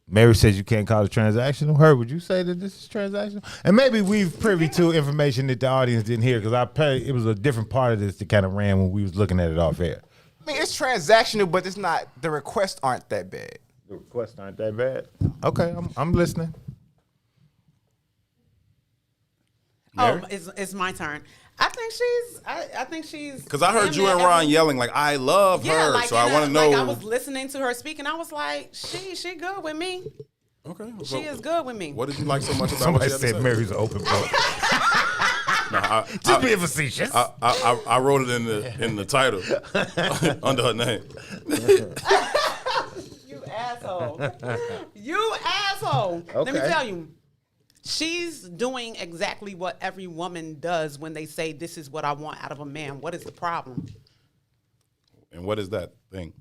Mary says you can't call it transactional. Her, would you say that this is transactional? And maybe we've privy to information that the audience didn't hear because it was a different part of this that kind of ran when we was looking at it off air. I mean, it's transactional, but it's not. The requests aren't that bad. The requests aren't that bad. Okay, I'm listening. Oh, it's my turn. I think she's Because I heard you and Ron yelling like, "I love her," like, so I want to know. Like I was listening to her speak, and I was like, she good with me. Okay, She is good with me. What did you like so much about Somebody what she had said to say? Mary's an open book. Just being facetious. I wrote it in the title under her name. You asshole. You asshole. Let me Okay. tell you. She's doing exactly what every woman does when they say, this is what I want out of a man. What is the problem? And what is that thing?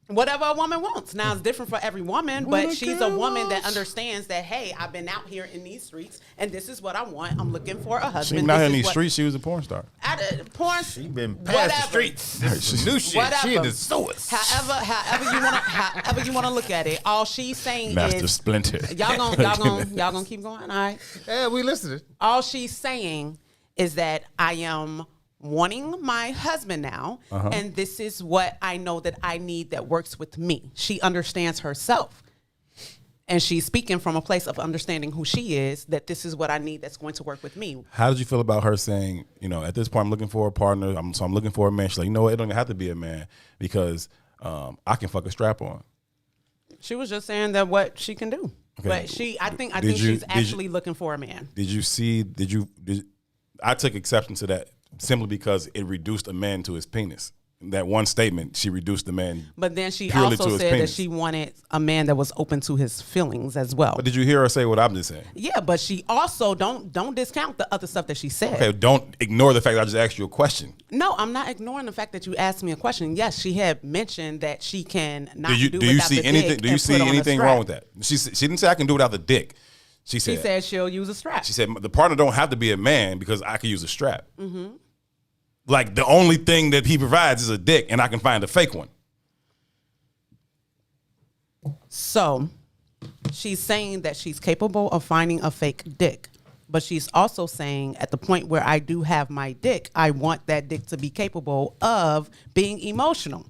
Whatever a woman wants. Now, it's different for every woman, but she's a woman that understands that, hey, I've been out here in these streets, and this is what I want. I'm looking for a She husband. been out here in This is these what- streets. She was a porn star. Porn. She been past Whatever. the streets. This is new shit. Whatever. She in the sewers. However you wanna look at it. All she's saying Master is Splinter. y'all gonna keep going. All right. Yeah, we listening. All she's saying is that I am wanting my husband now, and this is what I know that I need that works with me. She understands herself. And she's speaking from a place of understanding who she is, that this is what I need that's going to work with me. How did you feel about her saying, you know, at this point I'm looking for a partner, so I'm looking for a man. She's like, you know what, it don't even have to be a man because I can fuck a strap on. She was just saying that what she can do. Okay. But I think Did you- she's actually looking for a man. I took exception to that simply because it reduced a man to his penis. That one statement, she reduced the man. But then she purely also to his said that penis. she wanted a man that was open to his feelings as well. But did you hear her say what I'm just saying? Yeah, but she also don't discount the other stuff that she said. Okay, don't ignore the fact that I just asked you a question. No, I'm not ignoring the fact that you asked me a question. Yes, she had mentioned that she can not Do you without see the anything? dick Do you and see put on a anything strap. wrong with that? She didn't say I can do it without the dick. She She said said she'll use a strap. She said the partner don't have to be a man because I can use a strap. Mm-hmm. Like the only thing that he provides is a dick, and I can find a fake one. So she's saying that she's capable of finding a fake dick. But she's also saying at the point where I do have my dick, I want that dick to be capable of being emotional.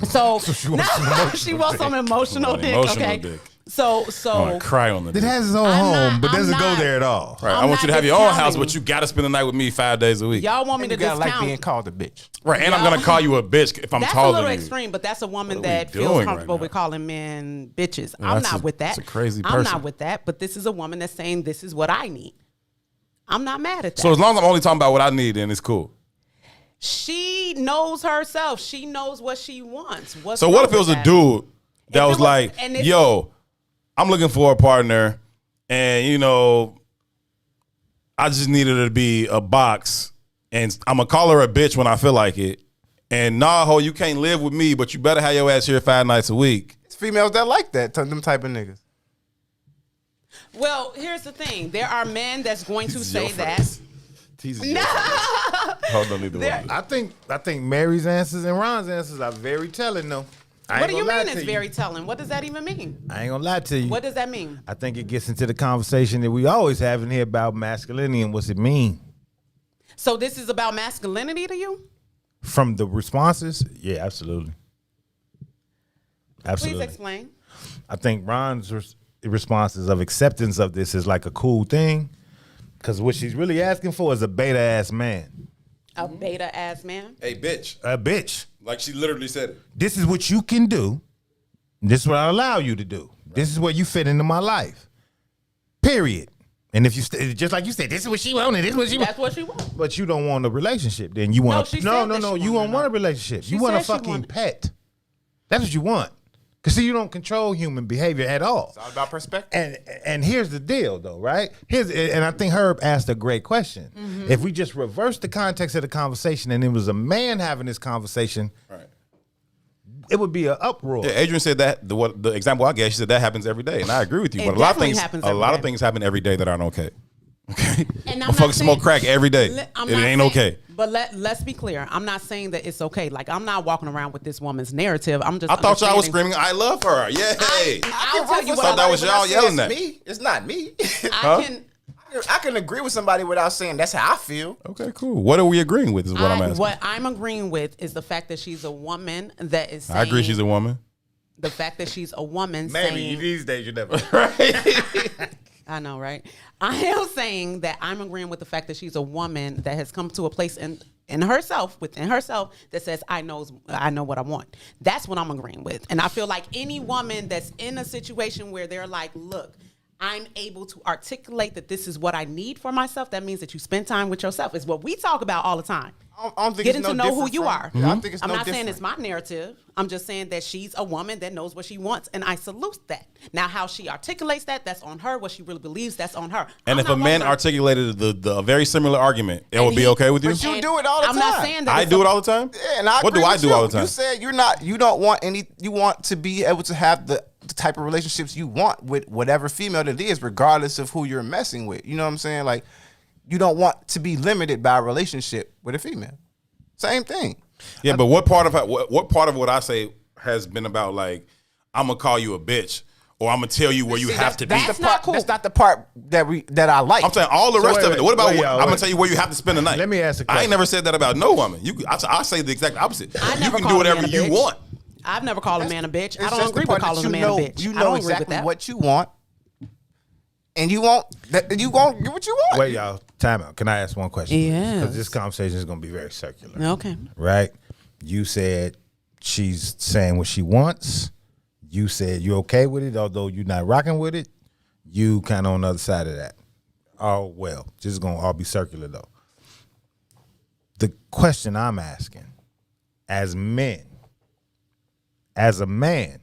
So she wants some emotional dick. Okay. Dick. So I want to cry on the It dick. has its own home, but doesn't go there at all. Right. I want you to have your own house, but you got to spend the night with me 5 days a week. Y'all want me to discount? like being called a bitch. Right, and I'm going to call you a bitch if I'm That's taller a little than you. extreme, but that's a woman What are we that feels doing comfortable right with calling men bitches. Yeah, I'm that's not a- with that. that's a crazy I'm person. not with that, but this is a woman that's saying this is what I need. I'm not mad at that. So as long as I'm only talking about what I need, then it's cool. She knows herself. She knows what she wants. What's So what wrong if it was with a that? dude that If it was like, and it's- yo, I'm looking for a partner, and you know, I just needed her to be a box, and I'm gonna call her a bitch when I feel like it. And nah, ho, you can't live with me, but you better have your ass here 5 nights a week. It's females that like that, them type of niggas. Well, here's the thing. There are men that's going to This is say your that. phrase. No. Hold on, neither one. I think Mary's answers and Ron's answers are very telling, though. What do you mean it's very telling? What does that even mean? I ain't gonna lie to you. What does that mean? I think it gets into the conversation that we always have in here about masculinity and what's it mean. So this is about masculinity to you? From the responses, yeah, absolutely. Absolutely. Please explain. I think Ron's responses of acceptance of this is like a cool thing, because what she's really asking for is a beta ass man. A beta ass man? Hey, bitch. A bitch. Like she literally said it. This is what you can do. This is what I allow you to do. This is where you fit into my life. Period. And if you just like you said, this is what she wanted. This is what she That's what she wants. But you don't want a relationship. Then you want she no. said that she You wanted don't want a relationship. She You want a said she fucking wanted- pet. That's what you want. Cause see, you don't control human behavior at all. It's all about perspective. And here's the deal, though, right? And I think Herb asked a great question. Mm-hmm. If we just reverse the context of the conversation, and it was a man having this conversation, Right. it would be an uproar. Yeah, Adrian said that the example I gave, she said that happens every day, and I agree with you. It But a lot of definitely things, happens a every lot of day. things happen every day that aren't okay. Okay, And I'm motherfuckers not smoke saying- crack every day. I'm It not ain't saying- okay. But let's be clear. I'm not saying that it's okay. Like, I'm not walking around with this woman's narrative. I'm just I thought y'all was understanding- screaming, "I love her!" Yay! I'll tell you I thought that was y'all yelling that. Me, it's not me. I can agree with somebody without saying that's how I feel. Okay, cool. What are we agreeing with? Is what I'm asking. What I'm agreeing with is the fact that she's a woman that is saying, I agree. She's a woman. the fact that she's a woman Maybe saying, these days you never. I know, right? I am saying that I'm agreeing with the fact that she's a woman that has come to a place in herself, within herself, that says, I know what I want. That's what I'm agreeing with. And I feel like any woman that's in a situation where they're like, look, I'm able to articulate that this is what I need for myself, that means that you spend time with yourself. Is what we talk about all the time. I don't think Getting it's no to know who different you from- are. Yeah, I think it's I'm no not saying different. it's my narrative. I'm just saying that she's a woman that knows what she wants, and I salute that. Now, how she articulates that's on her. What she really believes, that's on her. And if a man articulated the very similar argument, it would be okay with you. But you do it all the I'm time. not saying that I it's do a- it all the time. Yeah, and I What do agree I with do you. all the time? You said you don't want any. You want to be able to have the type of relationships you want with whatever female that is, regardless of who you're messing with. You know what I'm saying? Like, you don't want to be limited by a relationship with a female. Same thing. Yeah, but what part of what I say has been about like I'm gonna call you a bitch or I'm gonna tell you where you have to be. That's not the part that I like. I'm saying all the rest of it. What about wait, I'm gonna tell you where you have to spend the night? Let me ask a I question. ain't never said that about no woman. I say the exact opposite. I You never can call do a whatever man a you bitch. want. I've never called a man a bitch. I It's don't just the agree with part that calling a man a bitch. You I know don't agree with exactly that. what you want, and you won't get what you want. Wait, y'all. Time out. Can I ask one question? Yes. Because this conversation is going to be very circular. Okay. Right? You said she's saying what she wants. You said you're okay with it, although you're not rocking with it. You kind of on the other side of that. Oh, well. This is going to all be circular, though. The question I'm asking, as men, as a man,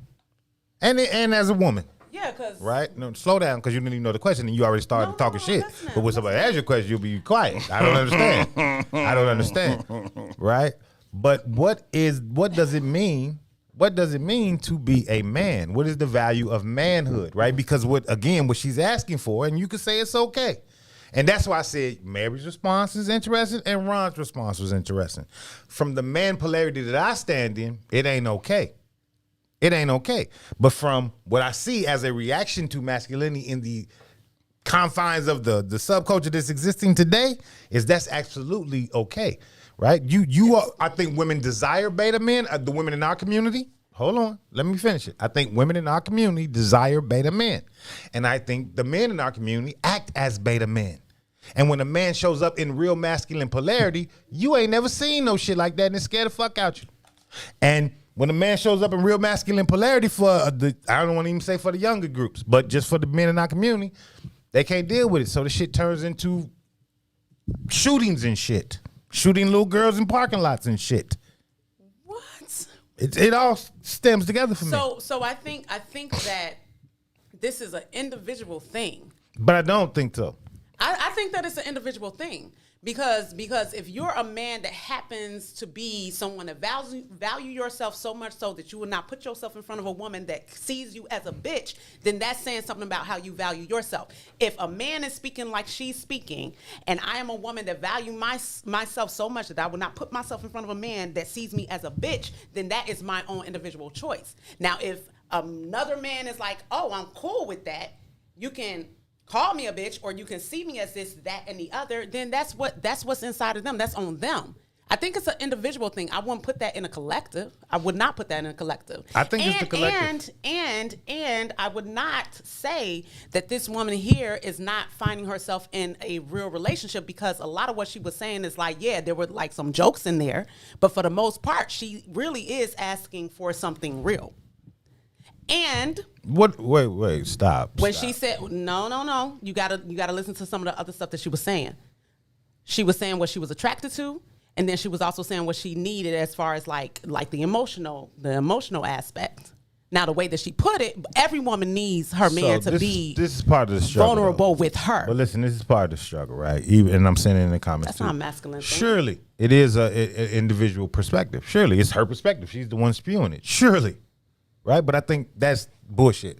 and as a woman, Yeah, because right? No, slow down because you didn't even know the question and you already started talking shit. But when somebody asks you a question, you'll be quiet. I don't understand. I don't understand. Right? But what does it mean? What does it mean to be a man? What is the value of manhood? Right? Because what she's asking for, and you could say it's okay. And that's why I said Mary's response is interesting and Ron's response was interesting. From the man polarity that I stand in, it ain't okay. It ain't okay. But from what I see as a reaction to masculinity in the confines of the subculture that's existing today, is that's absolutely okay, right? You are, I think women desire beta men, the women in our community. Hold on, let me finish it. I think women in our community desire beta men. And I think the men in our community act as beta men. And when a man shows up in real masculine polarity, you ain't never seen no shit like that and it scare the fuck out you. And when a man shows up in real masculine polarity for I don't want to even say for the younger groups, but just for the men in our community, they can't deal with it. So the shit turns into shootings and shit. Shooting little girls in parking lots and shit. What? It all stems together for me. So I think that this is an individual thing. But I don't think so. I think that it's an individual thing because if you're a man that happens to be someone that value yourself so much so that you will not put yourself in front of a woman that sees you as a bitch, then that's saying something about how you value yourself. If a man is speaking like she's speaking, and I am a woman that value myself so much that I will not put myself in front of a man that sees me as a bitch, then that is my own individual choice. Now, if another man is like, oh, I'm cool with that, you can call me a bitch or you can see me as this, that, and the other, then that's what's inside of them. That's on them. I think it's an individual thing. I wouldn't put that in a collective. I would not put that in a collective. I think it's the collective. And I would not say that this woman here is not finding herself in a real relationship, because a lot of what she was saying is like, yeah, there were like some jokes in there, but for the most part, she really is asking for something real. And what? Wait, stop. When she said no, you gotta listen to some of the other stuff that she was saying. She was saying what she was attracted to, and then she was also saying what she needed as far as like the emotional aspect. Now, the way that she put it, every woman needs her man to be this is part of the struggle, vulnerable with her. But listen, this is part of the struggle, right? And I'm saying it in the comments. That's too. not a masculine thing. Surely it is an individual perspective. Surely it's her perspective. She's the one spewing it. Surely. Right? But I think that's bullshit.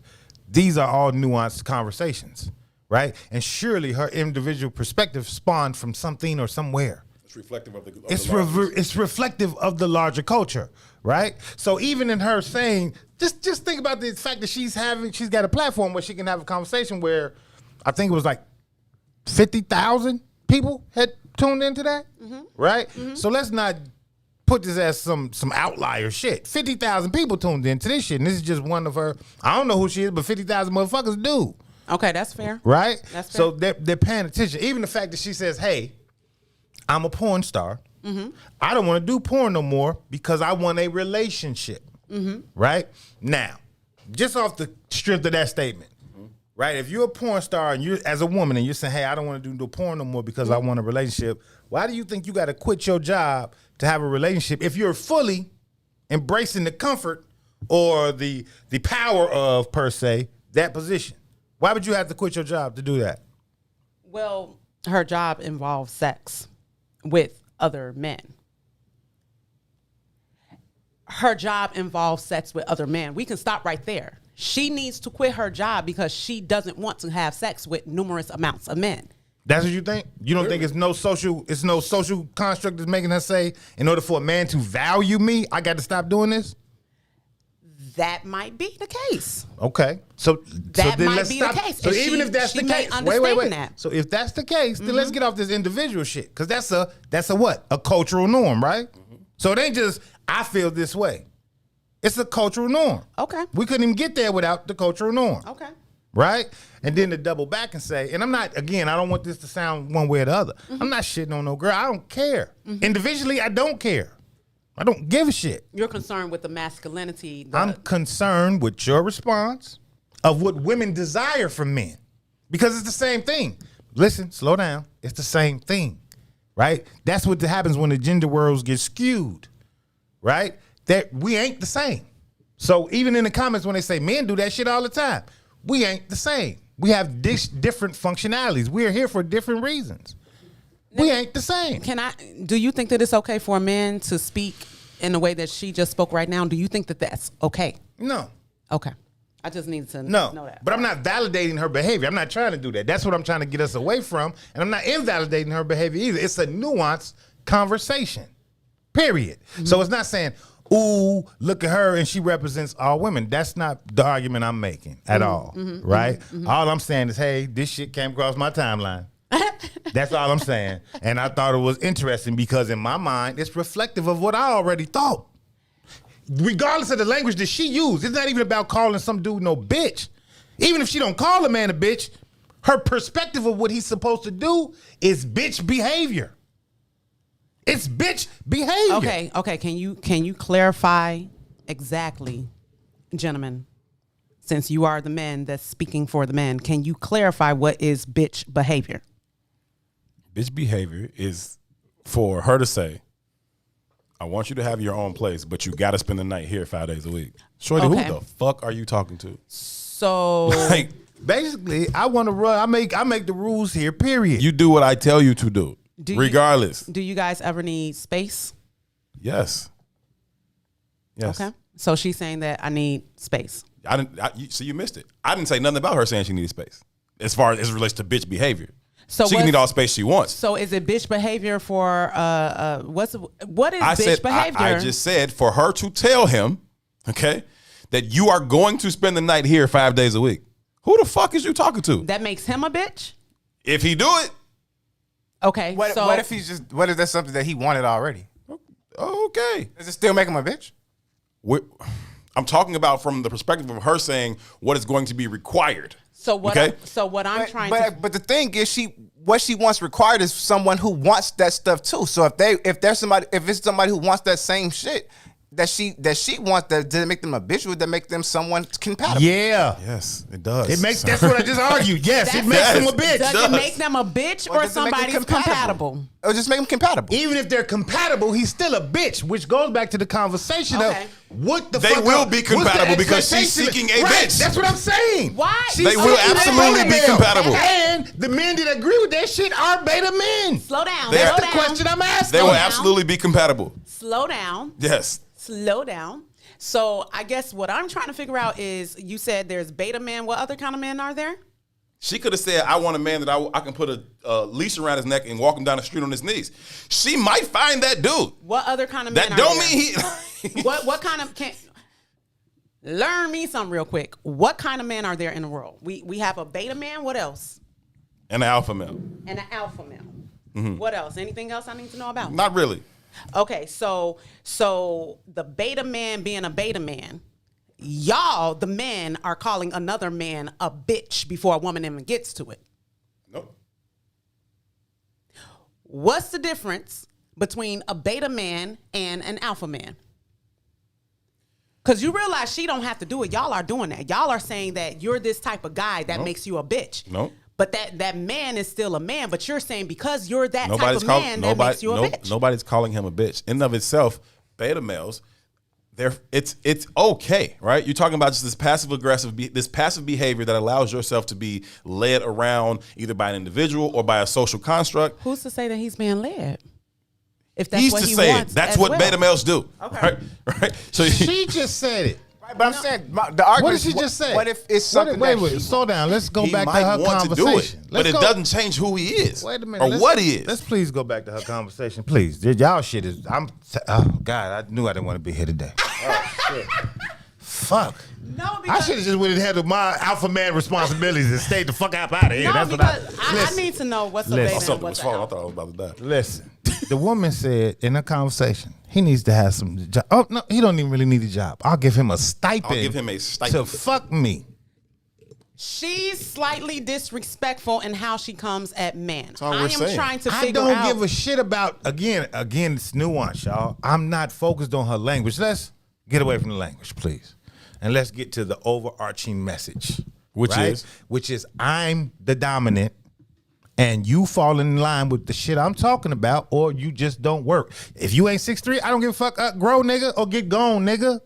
These are all nuanced conversations, right? And surely her individual perspective spawned from something or somewhere. It's reflective of the it's reflective of the larger culture, right? So even in her saying, just think about the fact that she's got a platform where she can have a conversation where I think it was like 50,000 people had tuned into that, right? Mm-hmm. So let's not put this as some outlier shit. 50,000 people tuned into this shit, and this is just one of her. I don't know who she is, but 50,000 motherfuckers do. Okay, that's fair. Right? That's fair. So they're paying attention. Even the fact that she says, hey, I'm a porn star. Mm-hmm. I don't want to do porn no more because I want a relationship. Mm-hmm. Right? Now, just off the strength of that statement, right? If you're a porn star and you're as a woman and you're saying, hey, I don't want to do no porn no more because I want a relationship, why do you think you got to quit your job to have a relationship if you're fully embracing the comfort or the power of, per se, that position? Why would you have to quit your job to do that? Well, her job involves sex with other men. Her job involves sex with other men. We can stop right there. She needs to quit her job because she doesn't want to have sex with numerous amounts of men. That's what you think? You don't think it's no social construct that's making her say, in order for a man to value me, I got to stop doing this? That might be the case. Okay. So that then might let's be stop. the case. So and even if that's the case, wait. That. So if that's the case, then let's get off this individual shit. Because that's a what? A cultural norm, right? Mm-hmm. So it ain't just, I feel this way. It's a cultural norm. Okay. We couldn't even get there without the cultural norm. Okay. Right? And then to double back and say, and I'm not, again, I don't want this to sound one way or the other. Mm-hmm. I'm not shitting on no girl. I don't care. Mm-hmm. Individually, I don't care. I don't give a shit. You're concerned with the masculinity. I'm concerned with your response of what women desire from men. Because it's the same thing. Listen, slow down. It's the same thing. Right? That's what happens when the gender worlds get skewed. Right? That we ain't the same. So even in the comments when they say men do that shit all the time, we ain't the same. We have different functionalities. We're here for different reasons. We ain't the same. Do you think that it's okay for a man to speak in the way that she just spoke right now? Do you think that that's okay? No. Okay. I just need to know that. But I'm not validating her behavior. I'm not trying to do that. That's what I'm trying to get us away from. And I'm not invalidating her behavior either. It's a nuanced conversation. Period. Mm-hmm. So it's not saying, ooh, look at her and she represents all women. That's not the argument I'm making at all, right? All I'm saying is, hey, this shit came across my timeline. That's all I'm saying. And I thought it was interesting because in my mind, it's reflective of what I already thought. Regardless of the language that she used, it's not even about calling some dude no bitch. Even if she don't call a man a bitch, her perspective of what he's supposed to do is bitch behavior. It's bitch behavior. Okay. Can you clarify exactly, gentlemen? Since you are the men that's speaking for the men, can you clarify what is bitch behavior? Bitch behavior is for her to say, I want you to have your own place, but you got to spend the night here 5 days a week. Shorty, who the fuck are you talking to? So, like, basically, I want to run. I make the rules here. Period. You do what I tell you to do, regardless. Do you guys ever need space? Yes. Okay. So she's saying that I need space. So you missed it. I didn't say nothing about her saying she needed space, as far as it relates to bitch behavior. So she can need all space she wants. So is it bitch behavior for what is bitch behavior? I just said for her to tell him, okay, that you are going to spend the night here 5 days a week. Who the fuck is you talking to? That makes him a bitch? If he do it. Okay. What if what if that's something that he wanted already? Okay. Does it still make him a bitch? I'm talking about from the perspective of her saying what is going to be required. So what? Okay? But the thing is, what she wants required is someone who wants that stuff too. So if it's somebody who wants that same shit that she wants, that does it make them a bitch? Would that make them someone compatible? Yeah. Yes, it does. It makes. That's what I just argued. Yes, it makes them a bitch. Does it make them a bitch or somebody's compatible? Or just make them compatible. Even if they're compatible, he's still a bitch, which goes back to the conversation of what the they fuck. They will up, be compatible because she's seeking a bitch. That's what I'm saying. Why? They will absolutely be compatible. And the men that agree with that shit are beta men. Slow down. That's the question I'm asking. They will absolutely be compatible. Slow down. Yes. Slow down. So I guess what I'm trying to figure out is, you said there's beta men. What other kind of men are there? She could have said, I want a man that I can put a leash around his neck and walk him down the street on his knees. She might find that dude. What other kind of men that are don't there? mean he... what kind of... Learn me something real quick. What kind of men are there in the world? We have a beta man. What else? And an alpha male. And an alpha male. Mm-hmm. What else? Anything else I need to know about? Not really. Okay, so the beta man being a beta man, y'all, the men, are calling another man a bitch before a woman even gets to it. Nope. What's the difference between a beta man and an alpha man? Because you realize she don't have to do it. Y'all are doing that. Y'all are saying that you're this type of guy that makes you a bitch. Nope. But that man is still a man. But you're saying because you're that type of man, that makes you a bitch. Nobody's calling him a bitch. In and of itself, beta males, it's okay, right? You're talking about just this passive behavior that allows yourself to be led around either by an individual or by a social construct. Who's to say that he's being led? If that's He's what to he say wants it. That's as what well. beta males do. Okay. Right? So she just said it. Right, but I'm saying the argument. What did she just say? What if it's something Wait, slow down. Let's go back to her conversation. But it doesn't change who he is. Wait a minute. Or what he is. Let's please go back to her conversation, please. Y'all shit is. Oh God, I knew I didn't want to be here today. Oh shit. Fuck. No, because I should have just went ahead with my alpha man responsibilities and stayed the fuck out of here. No, That's because what I need to know what's a beta and what's an I alpha. thought I was about to die. Listen, the woman said in a conversation, he needs to have some job. Oh no, he don't even really need a job. I'll give him a stipend. I'll give him a stipend to fuck me. She's slightly disrespectful in how she comes at men. all we're I am saying. trying to I figure don't out. give a shit about again. It's nuance, y'all. I'm not focused on her language. Let's get away from the language, please, and let's get to the overarching message, Which is I'm the dominant, and you fall in line with the shit I'm talking about, or you just don't work. If you ain't 6'3", I don't give a fuck. Grow, nigga, or get gone, nigga.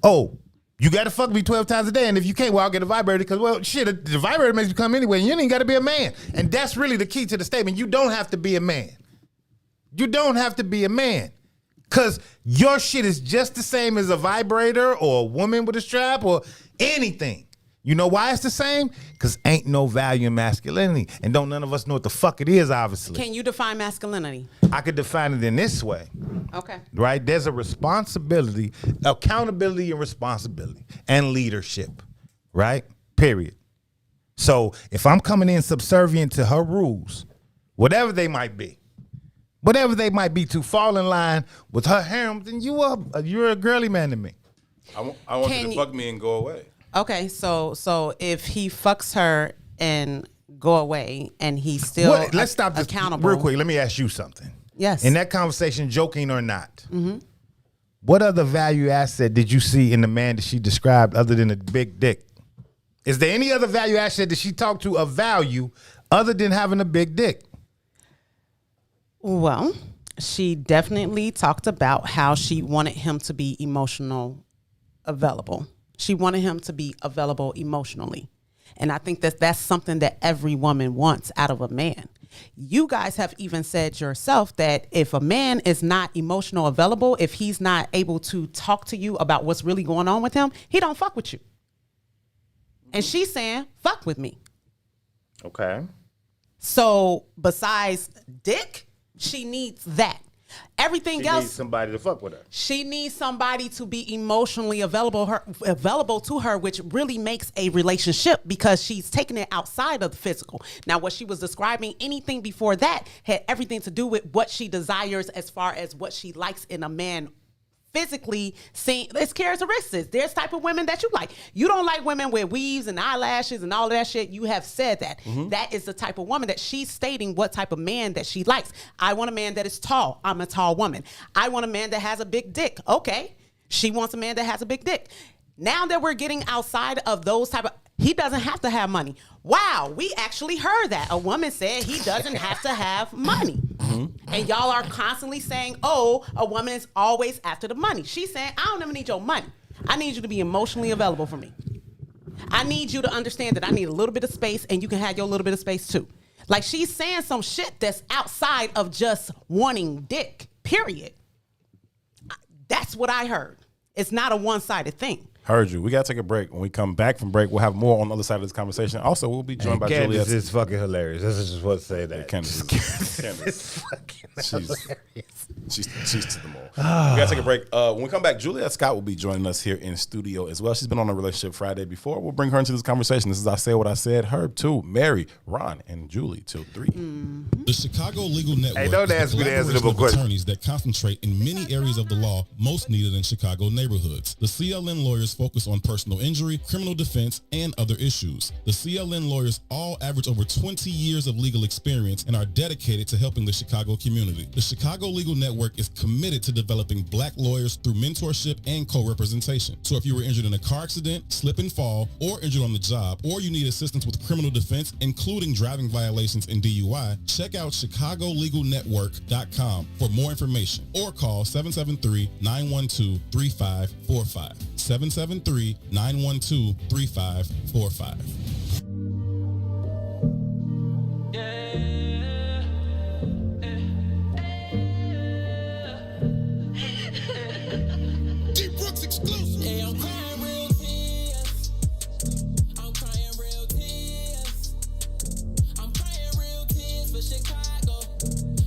Oh, you got to fuck me 12 times a day, and if you can't, well, I'll get a vibrator because, well, shit, the vibrator makes you come anyway, and you ain't got to be a man. And that's really the key to the statement. You don't have to be a man. You don't have to be a man. Because your shit is just the same as a vibrator or a woman with a strap or anything. You know why it's the same? Because ain't no value in masculinity. And don't none of us know what the fuck it is, obviously. Can you define masculinity? I could define it in this way. Okay. Right? There's a responsibility, accountability and responsibility, and leadership. Right? Period. So if I'm coming in subservient to her rules, whatever they might be to fall in line with her harem, then you're a girly man to me. I want you to fuck me and go away. Okay, so if he fucks her and go away and he's still let's stop this accountable. real quick. Let me ask you something. Yes. In that conversation, joking or not, what other value asset did you see in the man that she described other than a big dick? Is there any other value asset that she talked to of value other than having a big dick? Well, she definitely talked about how she wanted him to be emotional available. She wanted him to be available emotionally. And I think that's something that every woman wants out of a man. You guys have even said yourself that if a man is not emotional available, if he's not able to talk to you about what's really going on with him, he don't fuck with you. And she's saying, fuck with me. Okay. So besides dick, she needs that. Everything else. She needs somebody to fuck with her. She needs somebody to be emotionally available to her, which really makes a relationship because she's taking it outside of the physical. Now, what she was describing, anything before that had everything to do with what she desires as far as what she likes in a man physically seeing. It's characteristics. There's type of women that you like. You don't like women with weaves and eyelashes and all of that shit. You have said that. That is the type of woman that she's stating what type of man that she likes. I want a man that is tall. I'm a tall woman. I want a man that has a big dick. Okay. She wants a man that has a big dick. Now that we're getting outside of those type of, he doesn't have to have money. Wow, we actually heard that. A woman said he doesn't have to have money. And y'all are constantly saying, oh, a woman is always after the money. She's saying, I don't ever need your money. I need you to be emotionally available for me. I need you to understand that I need a little bit of space and you can have your little bit of space too. Like she's saying some shit that's outside of just wanting dick, period. That's what I heard. It's not a one-sided thing. Heard you. We got to take a break. When we come back from break, we'll have more on the other side of this conversation. Also, we'll be joined by Juliet. Candace is fucking hilarious. This is just what to say that. Candace is fucking hilarious. She's to the moon. We got to take a break. When we come back, Juliet Scott will be joining us here in studio as well. She's been on a Relationship Friday before. We'll bring her into this conversation. This is I Say What I Said. Herb, too. Mary, Ron, and Julie till 3. The Chicago Legal Network Hey, don't ask me to answer them questions. Attorneys that concentrate in many areas of the law most needed in Chicago neighborhoods. The CLN lawyers focus on personal injury, criminal defense, and other issues. The CLN lawyers all average over 20 years of legal experience and are dedicated to helping the Chicago community. The Chicago Legal Network is committed to developing black lawyers through mentorship and co-representation. So if you were injured in a car accident, slip and fall, or injured on the job, or you need assistance with criminal defense, including driving violations and DUI, check out ChicagoLegalNetwork.com for more information or call 773-912-3545. 773-912-3545. Deep Brooks exclusive. Hey, I'm crying real tears. I'm crying real tears. I'm crying real tears for Chicago.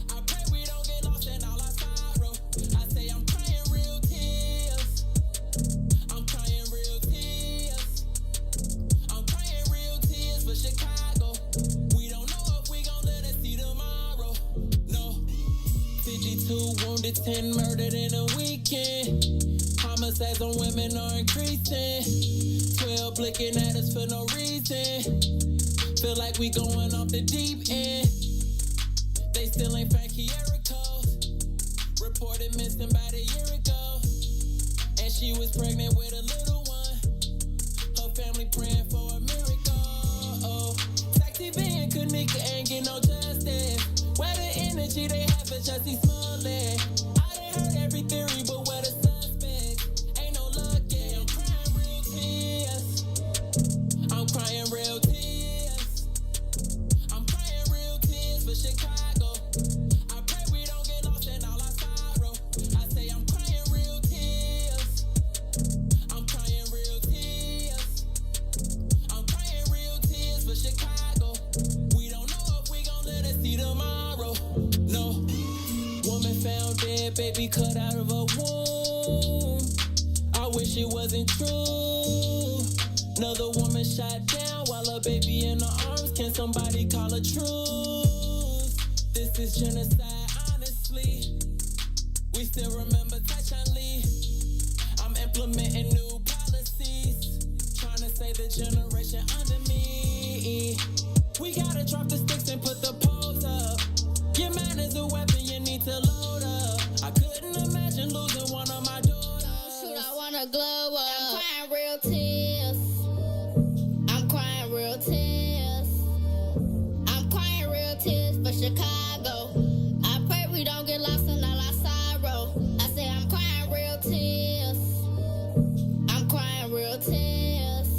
I pray we don't get lost in all our sorrow. I say I'm crying real tears. I'm crying real tears. I'm crying real tears for Chicago. We don't know if we gon' let it see tomorrow. No. 52 wounded, 10 murdered in a weekend. Homicides on women are increasing. 12 blinking at us for no reason. Feel like we going off the deep end. They still ain't found Kierico's. Reported missing about a year ago. And she was pregnant with a little one. Her family praying for a miracle. Taxi van, Kanika ain't get no justice. Where the energy they have for Jussie Smollett. I done heard every theory, but where the suspects? Ain't no luck, yeah. I'm crying real tears. I'm crying real tears. I'm crying real tears for Chicago. I pray we don't get lost in all our sorrow. I say I'm crying real tears. I'm crying real tears. shit wasn't true. Another woman shot down while her baby in her arms. Can somebody call a truce? This is genocide, honestly. We still remember Touch Lee. I'm implementing new policies, trying to save the generation under me. We gotta drop the sticks and put the poles up. Your man is a weapon, you need to load up. I couldn't imagine losing one of my daughters. Shoot, I wanna glow up. I'm crying real tears. I'm crying real tears. I'm crying real tears for Chicago. I pray we don't get lost in all our sorrow. I say I'm crying real tears. I'm crying real tears.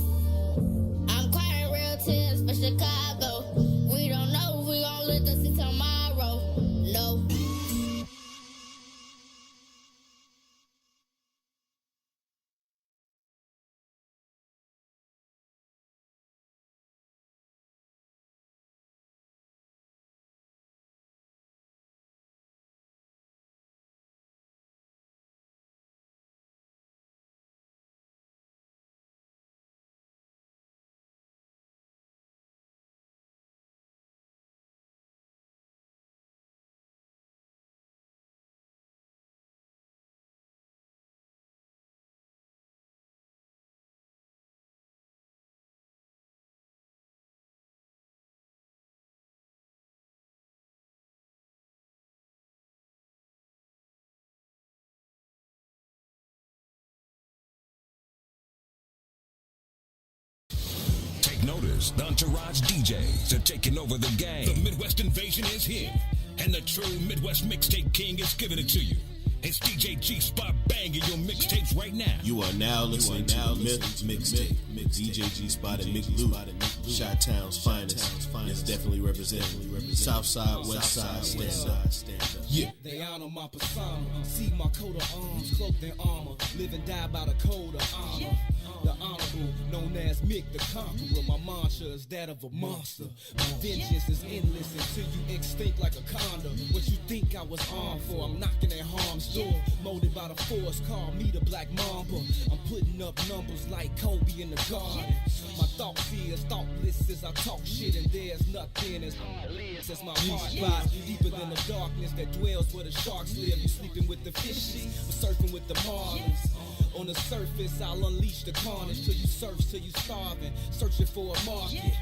I'm crying real tears for Chicago. We don't know if we gon' live to see tomorrow. No. Notice, the Entourage DJs are taking over the game. The Midwest invasion is here, and the true Midwest mixtape king is giving it to you. It's DJ G Spot banging your mixtapes right now. You are now listening to the Myth Mixtape. DJ G Spot and Mick Lou, Chi-Town's finest. It's definitely representing Southside, Westside, stand up. Yeah, they honor my persona. See my coat of arms, cloaked in armor. Live and die by the code of honor. The honorable, known as Mick the Conqueror. My mantra is that of a monster. My vengeance is endless until you extinct like a condom. What you think I was armed for? I'm knocking at harm's door. Molded by the force, call me the Black Mamba. I'm putting up numbers like Kobe in the garden. My thoughts is thoughtless as I talk shit, and there's nothing as heartless as my heart lies deeper than the darkness that dwells where the sharks live. You sleeping with the fishies, I'm surfing with the marlins. On the surface, I'll unleash the carnage till you surf, till you starving, searching for a market.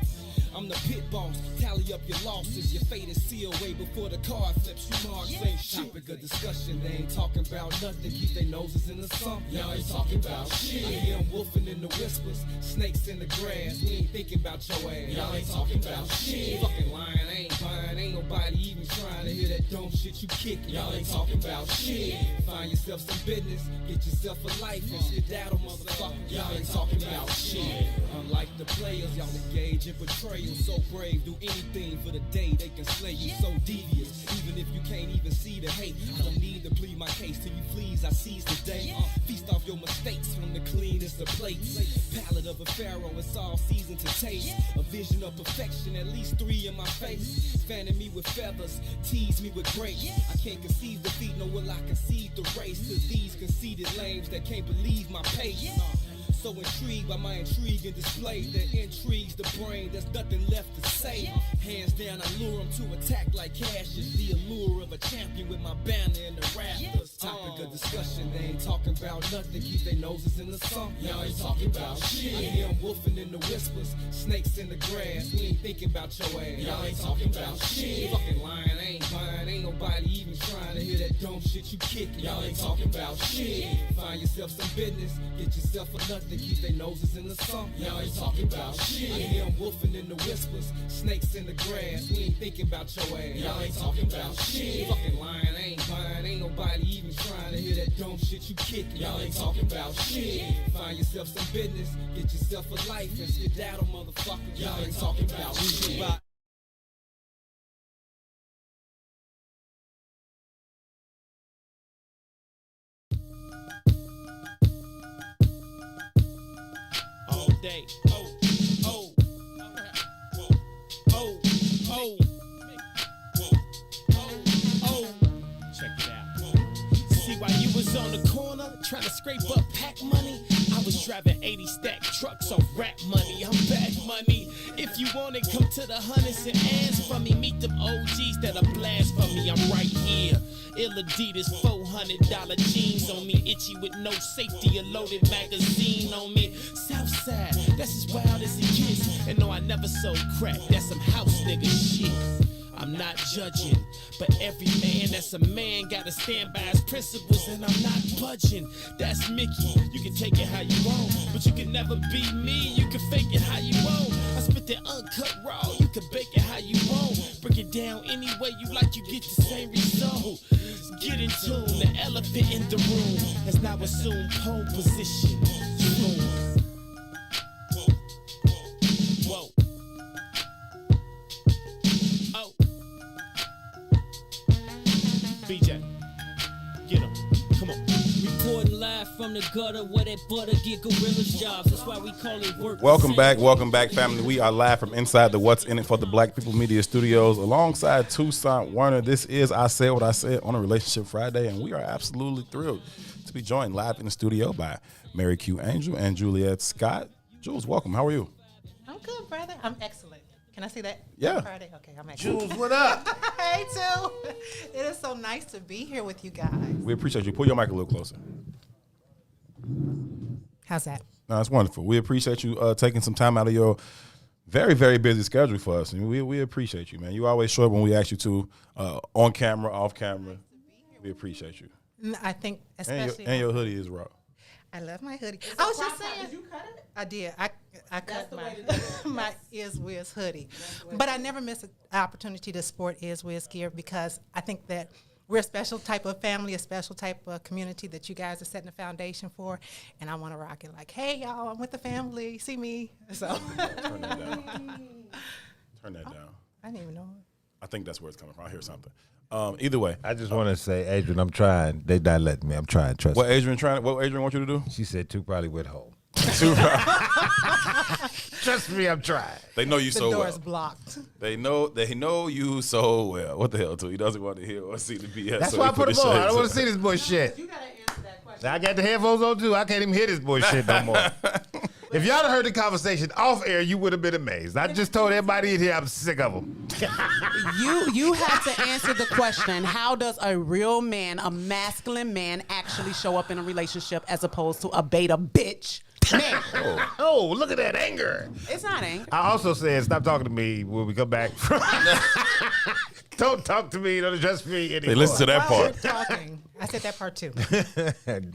I'm the pit boss, tally up your losses. Your fate is sealed way before the card flips. You marks ain't shit. Topic of discussion, they ain't talking about nothing. Keep their noses in the sump. Y'all ain't talking about shit. I hear them wolfing in the whispers, snakes in the grass. We ain't thinking about your ass. Y'all ain't talking about shit. Fucking lying, I ain't buying. Ain't nobody even trying to hear that dumb shit you kicking. Y'all ain't talking about shit. Find yourself some business, get yourself a life, and skedaddle, motherfucker. Y'all ain't talking about shit. Unlike the players, y'all engage in betrayal. So brave, do anything for the day they can slay you. So devious, even if you can't even see the hate. I don't need to plead my case till you please. I seize the day. Feast off your mistakes from the cleanest of plates. Palate of a pharaoh, it's all seasoned to taste. A vision of perfection, at least 3 in my face. Fanning me with feathers, tease me with grace. I can't conceive defeat, nor will I concede the race. Cause these conceited lames that can't believe my pace. So intrigued by my intrigue and display that intrigues the brain, there's nothing left to say. Hands down, I lure them to attack like Cassius. The allure of a champion with my banner in the rafters. Topic of discussion, they ain't talking about nothing. Keep their noses in the sump. Y'all ain't talking about shit. I hear them wolfing in the whispers, snakes in the grass. We ain't thinking about your ass. Y'all ain't talking about shit. Fucking lying, I ain't buying. Ain't nobody even trying to hear that dumb shit you kicking. Y'all ain't talking about shit. Find yourself some business, get yourself a nothing. Keep their noses in the sump. Y'all ain't talking about shit. I hear them wolfing in the whispers, snakes in the grass. We ain't thinking about your ass. Y'all ain't talking about shit. Fucking lying, I ain't buying. Ain't nobody even trying to hear that dumb shit you kicking. Y'all ain't talking about shit. Find yourself some business, get yourself a life, and skedaddle, motherfucker. Y'all ain't talking about shit. All day. Oh, oh, oh, oh, oh. Check it out. See, while you was on the corner trying to scrape up pack money, was driving 80 stack trucks off rap money. I'm back money. If you want it, come to the hundreds and ask for me. Meet them OGs that'll blast for me. I'm right here. Ill Adidas, $400 jeans on me. Itchy with no safety, a loaded magazine on me. Southside, that's as wild as it gets. And no, I never sold crack. That's some house nigga shit. I'm not judging, but every man that's a man gotta stand by his principles, and I'm not budging. That's Mickey. You can take it how you want, but you can never be me. You can fake it how you want. I spit that uncut raw. You can bake it how you want. Break it down any way you like. You get the same result. Get in tune. The elephant in the room has now assumed pole position. Boom. Whoa. Oh. BJ, get him. Come on. Reporting live from the gutter where that butter get gorillas jobs. That's why we call it work. Welcome back, family. We are live from inside the What's in It for the Black People Media Studios alongside Toussaint Werner. This is I Said What I Said on a Relationship Friday, and we are absolutely thrilled to be joined live in the studio by Mary Q. Angel and Juliet Scott. Jules, welcome. How are you? I'm good, brother. I'm excellent. Can I see that? Yeah. Friday? Okay, I'm excellent. Jules, what up? Hey, too. It is so nice to be here with you guys. We appreciate you. Pull your mic a little closer. How's that? No, that's wonderful. We appreciate you taking some time out of your very, very busy schedule for us. And we appreciate you, man. You always show up when we ask you to, on camera, off camera. We appreciate you. I think especially... And your hoodie is raw. I love my hoodie. I was just saying... Did you cut it? I did. I cut my Is Wiz hoodie. But I never miss an opportunity to sport Is Wiz gear because I think that we're a special type of family, a special type of community that you guys are setting the foundation for. And I want to rock it like, hey, y'all, I'm with the family. See me. So Turn that down. Turn that down. I didn't even know it. I think that's where it's coming from. I hear something. Either way. I just want to say, Adrian, I'm trying. They not letting me. I'm trying. Trust What me. What Adrian want you to do? She said two probably went home. Trust me, I'm trying. They know you The so door well. is blocked. They know you so well. What the hell, too? He doesn't want to hear or see the BS. That's so why he I put the them on. I shades don't want on. to see this bullshit. You got to answer that question. I got the headphones on too. I can't even hear this bullshit no more. If y'all had heard the conversation off air, you would have been amazed. I just told everybody in here I'm sick of them. You have to answer the question, how does a real man, a masculine man, actually show up in a relationship as opposed to a beta bitch man? Oh, look at that anger. It's not anger. I also said, stop talking to me when we come back. Don't talk to me. Don't address me anymore. Hey, listen to that part. Talking. I said that part too.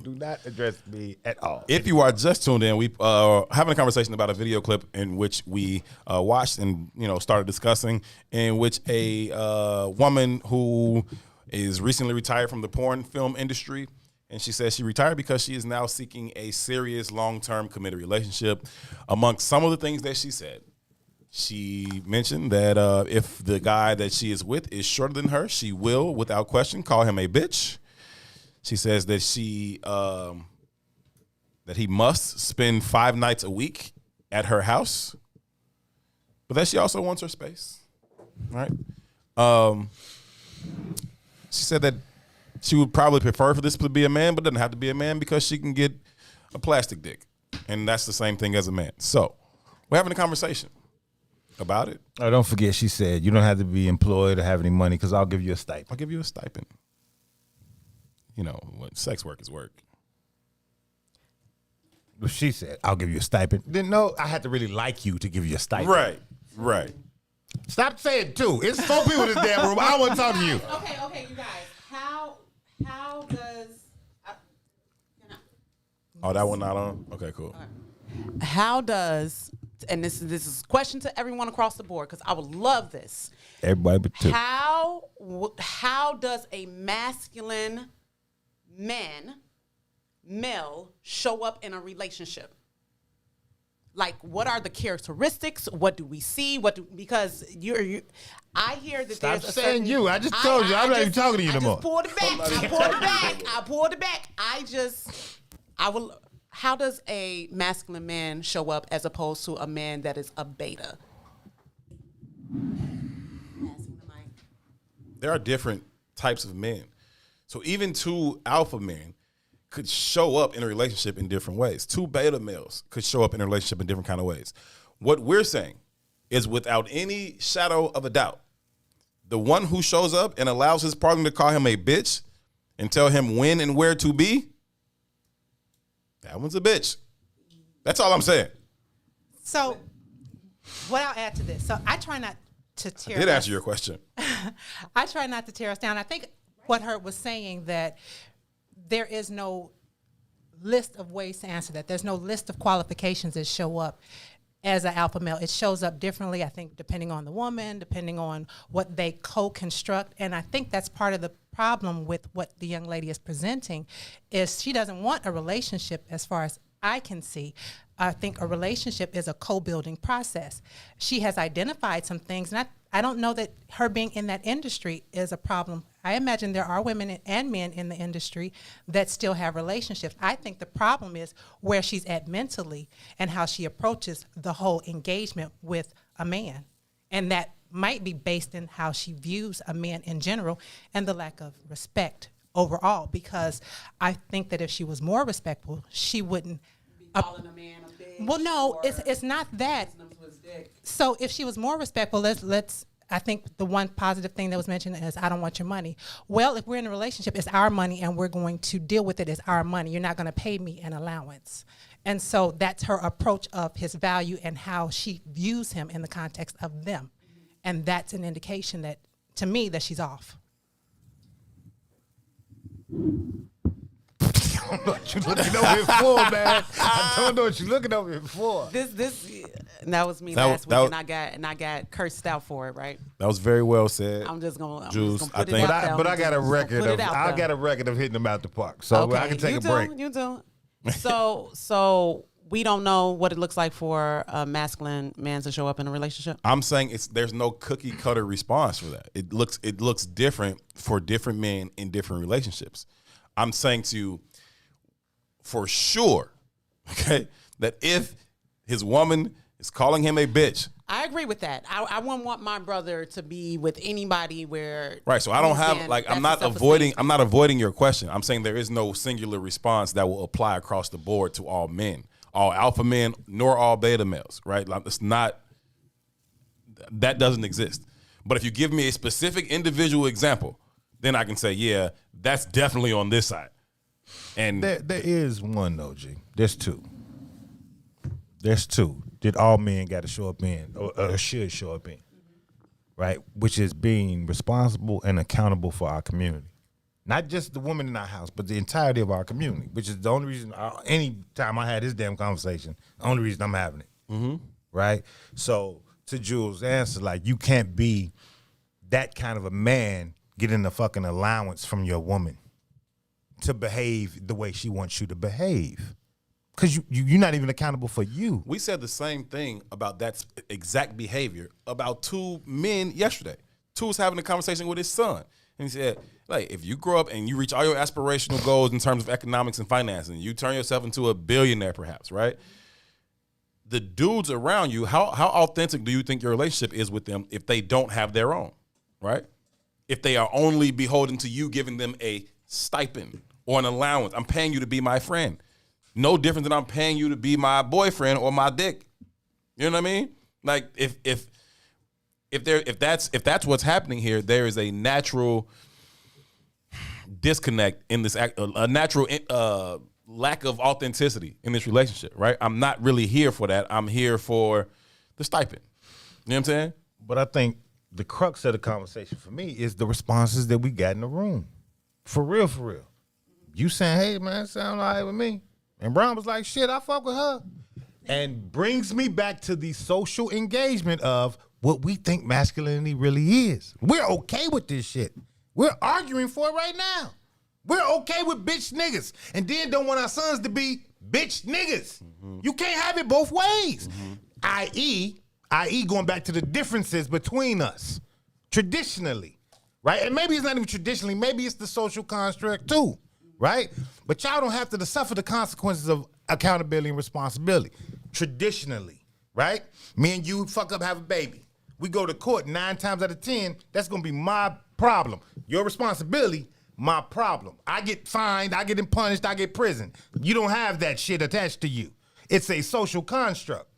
Do not address me at all. If you are just tuned in, we having a conversation about a video clip in which we watched and started discussing, in which a woman who is recently retired from the porn film industry, and she says she retired because she is now seeking a serious long-term committed relationship. Amongst some of the things that she said, she mentioned that if the guy that she is with is shorter than her, she will, without question, call him a bitch. She says that that he must spend 5 nights a week at her house, but that she also wants her space. Right? She said that she would probably prefer for this to be a man, but doesn't have to be a man because she can get a plastic dick, and that's the same thing as a man. So we're having a conversation about it. Oh, don't forget, she said you don't have to be employed or have any money because I'll give you a stipend. I'll give you a stipend. What sex work is work. Well, she said, I'll give you a stipend. Didn't know I had to really like you to give you a stipend. Right. Stop saying two. It's 4 people in this damn room. I don't want to talk to you. Okay, you guys. How does... Oh, that one not on? Okay, cool. How does... And this is a question to everyone across the board because I would love this. Everybody but two. How does a masculine male show up in a relationship? Like, what are the characteristics? What do we see? Because I hear that Stop there's a saying certain, you. I just told you. I'm not even talking to you no more. I pulled it back. How does a masculine man show up as opposed to a man that is a beta? There are different types of men. So even two alpha men could show up in a relationship in different ways. 2 beta males could show up in a relationship in different kind of ways. What we're saying is, without any shadow of a doubt, the one who shows up and allows his partner to call him a bitch and tell him when and where to be, that one's a bitch. That's all I'm saying. So what I'll add to this. So I try not to tear I did answer your question. I try not to tear us down. I think what Herb was saying, that there is no list of ways to answer that. There's no list of qualifications that show up as an alpha male. It shows up differently, I think, depending on the woman, depending on what they co-construct. And I think that's part of the problem with what the young lady is presenting, is she doesn't want a relationship as far as I can see. I think a relationship is a co-building process. She has identified some things, and I don't know that her being in that industry is a problem. I imagine there are women and men in the industry that still have relationships. I think the problem is where she's at mentally and how she approaches the whole engagement with a man. And that might be based in how she views a man in general and the lack of respect overall, because I think that if she was more respectful, she wouldn't be calling a man a bitch. Well, no, it's not that. So if she was more respectful, let's I think the one positive thing that was mentioned is, I don't want your money. Well, if we're in a relationship, it's our money and we're going to deal with it as our money. You're not going to pay me an allowance. And so that's her approach of his value and how she views him in the context of them. And that's an indication that, to me, that she's off. I don't know what you're looking over here for, man. I don't know what you're looking over here for. That was me last week, and I got cursed out for it, right? That was very well said. I'm just gonna Juice, put it out there. But I got a record of hitting them out the park, so okay, I can take a break. You do. So we don't know what it looks like for a masculine man to show up in a relationship. I'm saying there's no cookie cutter response for that. It looks different for different men in different relationships. I'm saying to you, for sure, okay, that if his woman is calling him a bitch, I agree with that. I wouldn't want my brother to be with anybody where right. So I don't have I'm not avoiding your question. I'm saying there is no singular response that will apply across the board to all men, all alpha men, nor all beta males. Right? It's not. That doesn't exist. But if you give me a specific individual example, then I can say, yeah, that's definitely on this side. And there is one though, G. There's two. That all men got to show up in, or should show up in, right? Which is being responsible and accountable for our community. Not just the women in our house, but the entirety of our community, which is the only reason, any time I had this damn conversation, the only reason I'm having it, right? So to Jules' answer, like, you can't be that kind of a man getting a fucking allowance from your woman to behave the way she wants you to behave. Because you're not even accountable for you. We said the same thing about that exact behavior about 2 men yesterday. 2 was having a conversation with his son. And he said, like, if you grow up and you reach all your aspirational goals in terms of economics and finance, and you turn yourself into a billionaire perhaps, right? The dudes around you, how authentic do you think your relationship is with them if they don't have their own, right? If they are only beholden to you giving them a stipend or an allowance. I'm paying you to be my friend. No different than I'm paying you to be my boyfriend or my dick. You know what I mean? Like, if that's what's happening here, there is a natural disconnect in this a natural lack of authenticity in this relationship, right? I'm not really here for that. I'm here for the stipend. You know what I'm saying? But I think the crux of the conversation for me is the responses that we got in the room. For real, for real. You saying, hey, man, sound all right with me. And Brown was like, shit, I fuck with her. And brings me back to the social engagement of what we think masculinity really is. We're okay with this shit. We're arguing for it right now. We're okay with bitch niggas. And then don't want our sons to be bitch niggas. You can't have it both ways. I.e., going back to the differences between us, traditionally, right? And maybe it's not even traditionally, maybe it's the social construct too, right? But y'all don't have to suffer the consequences of accountability and responsibility, traditionally, right? Me and you fuck up, have a baby. We go to court 9 times out of 10, that's gonna be my problem. Your responsibility, my problem. I get fined, I get punished, I get prison. You don't have that shit attached to you. It's a social construct.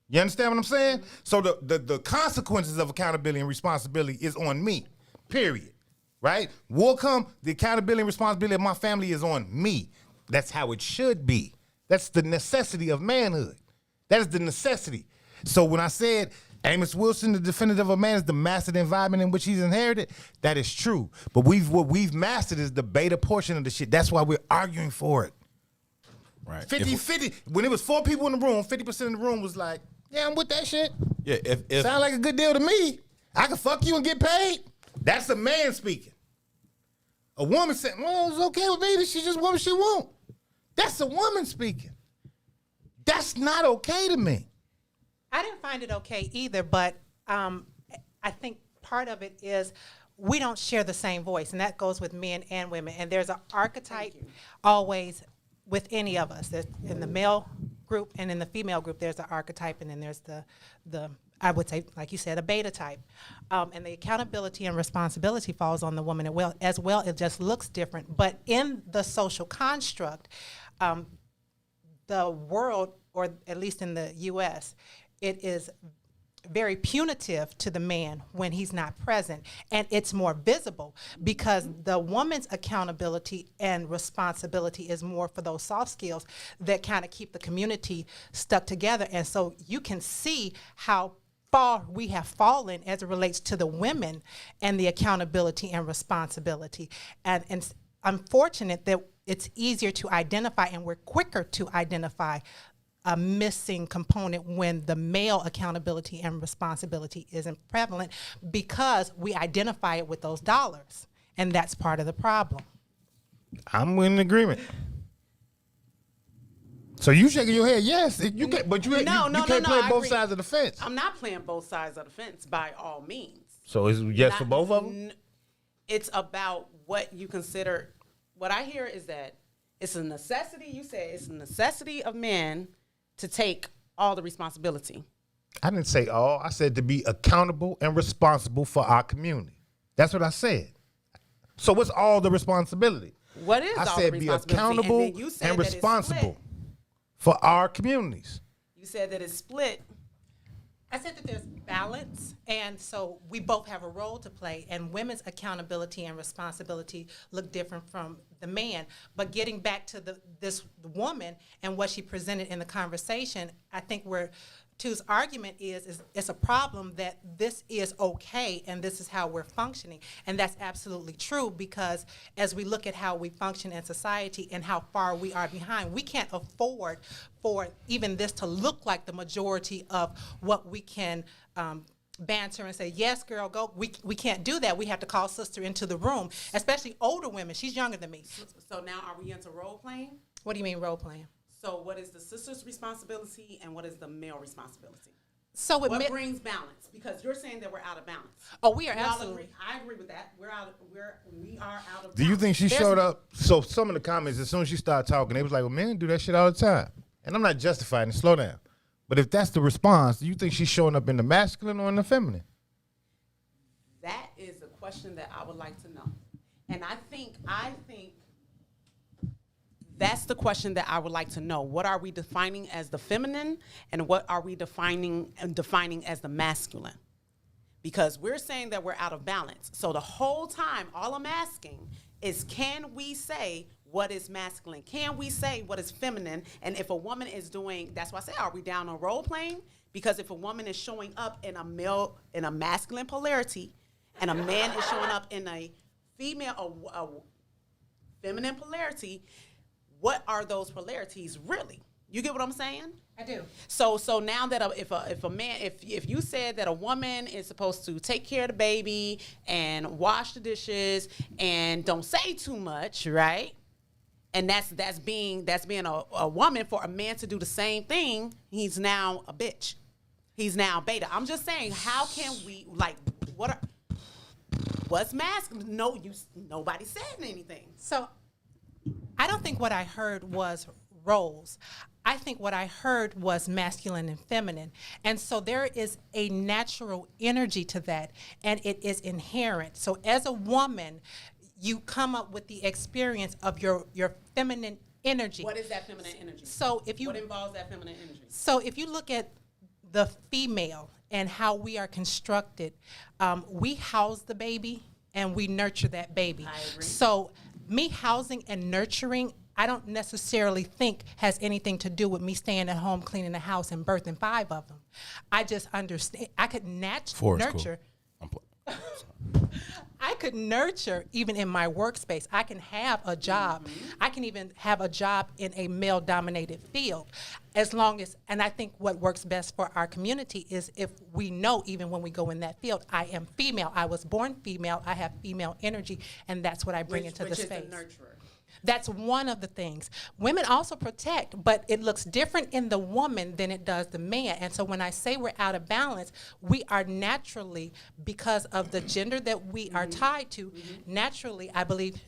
You understand what I'm saying? So the consequences of accountability and responsibility is on me, period. Right? Will come, the accountability and responsibility of my family is on me. That's how it should be. That's the necessity of manhood. That is the necessity. So when I said Amos Wilson, the definitive of a man, is the mastered environment in which he's inherited, that is true. But what we've mastered is the beta portion of the shit. That's why we're arguing for it. Right. 50-50. When it was 4 people in the room, 50% of the room was like, yeah, I'm with that shit. Yeah, if sound like a good deal to me. I can fuck you and get paid. That's a man speaking. A woman said, well, it's okay with me. This is just what she want. That's a woman speaking. That's not okay to me. I didn't find it okay either, but I think part of it is we don't share the same voice, and that goes with men and women. And there's an archetype always with any of us. There's in the male group and in the female group, there's an archetype, and then there's the I would say, like you said, a beta type. And the accountability and responsibility falls on the woman as well. It just looks different. But in the social construct, the world, or at least in the U.S., it is very punitive to the man when he's not present. And it's more visible because the woman's accountability and responsibility is more for those soft skills that kind of keep the community stuck together. And so you can see how far we have fallen as it relates to the women and the accountability and responsibility. And it's unfortunate that it's easier to identify and we're quicker to identify a missing component when the male accountability and responsibility isn't prevalent because we identify it with those dollars, and that's part of the problem. I'm in agreement. So you shaking your head? Yes, you can, but you can't play both sides of the fence. I'm not playing both sides of the fence by all means. So is it yes for both of them? It's about what you consider. What I hear is that it's a necessity. You say it's a necessity of men to take all the responsibility. I didn't say all. I said to be accountable and responsible for our community. That's what I said. So what's all the responsibility? What is I all said the be responsibility? accountable and responsible for our communities. You said that it's split. I said that there's balance, and so we both have a role to play, and women's accountability and responsibility look different from the man. But getting back to this woman and what she presented in the conversation, I think where Tu's argument is it's a problem that this is okay and this is how we're functioning. And that's absolutely true, because as we look at how we function in society and how far we are behind, we can't afford for even this to look like the majority of what we can banter and say, yes, girl, go. We can't do that. We have to call sister into the room, especially older women. She's younger than me. So now are we into role playing? What do you mean role playing? So what is the sister's responsibility and what is the male responsibility? So what brings balance? Because you're saying that we're out of balance. Oh, we are absolutely. I agree with that. We are out of. Do you think she showed up? So some of the comments, as soon as she started talking, they was like, well, men do that shit all the time. And I'm not justifying it. Slow down. But if that's the response, do you think she's showing up in the masculine or in the feminine? That is a question that I would like to know. And I think that's the question that I would like to know. What are we defining as the feminine, and what are we defining as the masculine? Because we're saying that we're out of balance. So the whole time, all I'm asking is, can we say what is masculine? Can we say what is feminine? And if a woman is doing, that's why I say, are we down on role playing? Because if a woman is showing up in a masculine polarity, and a man is showing up in a a feminine polarity, what are those polarities really? You get what I'm saying? I do. So now that if you said that a woman is supposed to take care of the baby and wash the dishes and don't say too much, right? And that's being a woman, for a man to do the same thing, he's now a bitch. He's now beta. I'm just saying, how can we, like, what's masculine? Nobody said anything. So I don't think what I heard was roles. I think what I heard was masculine and feminine. And so there is a natural energy to that, and it is inherent. So as a woman, you come up with the experience of your feminine energy. What is that feminine energy? So if you what involves that feminine energy? So if you look at the female and how we are constructed, we house the baby and we nurture that baby. I agree. So me housing and nurturing, I don't necessarily think has anything to do with me staying at home, cleaning the house, and birthing 5 of them. I just understand. I could nurture. Cool. I could nurture even in my workspace. I can have a job. I can even have a job in a male-dominated field, as long as, and I think what works best for our community is if we know even when we go in that field, I am female. I was born female. I have female energy, and that's what I bring into the space. Which is a nurturer. That's one of the things. Women also protect, but it looks different in the woman than it does the man. And so when I say we're out of balance, we are naturally, because of the gender that we are tied to, naturally, I believe,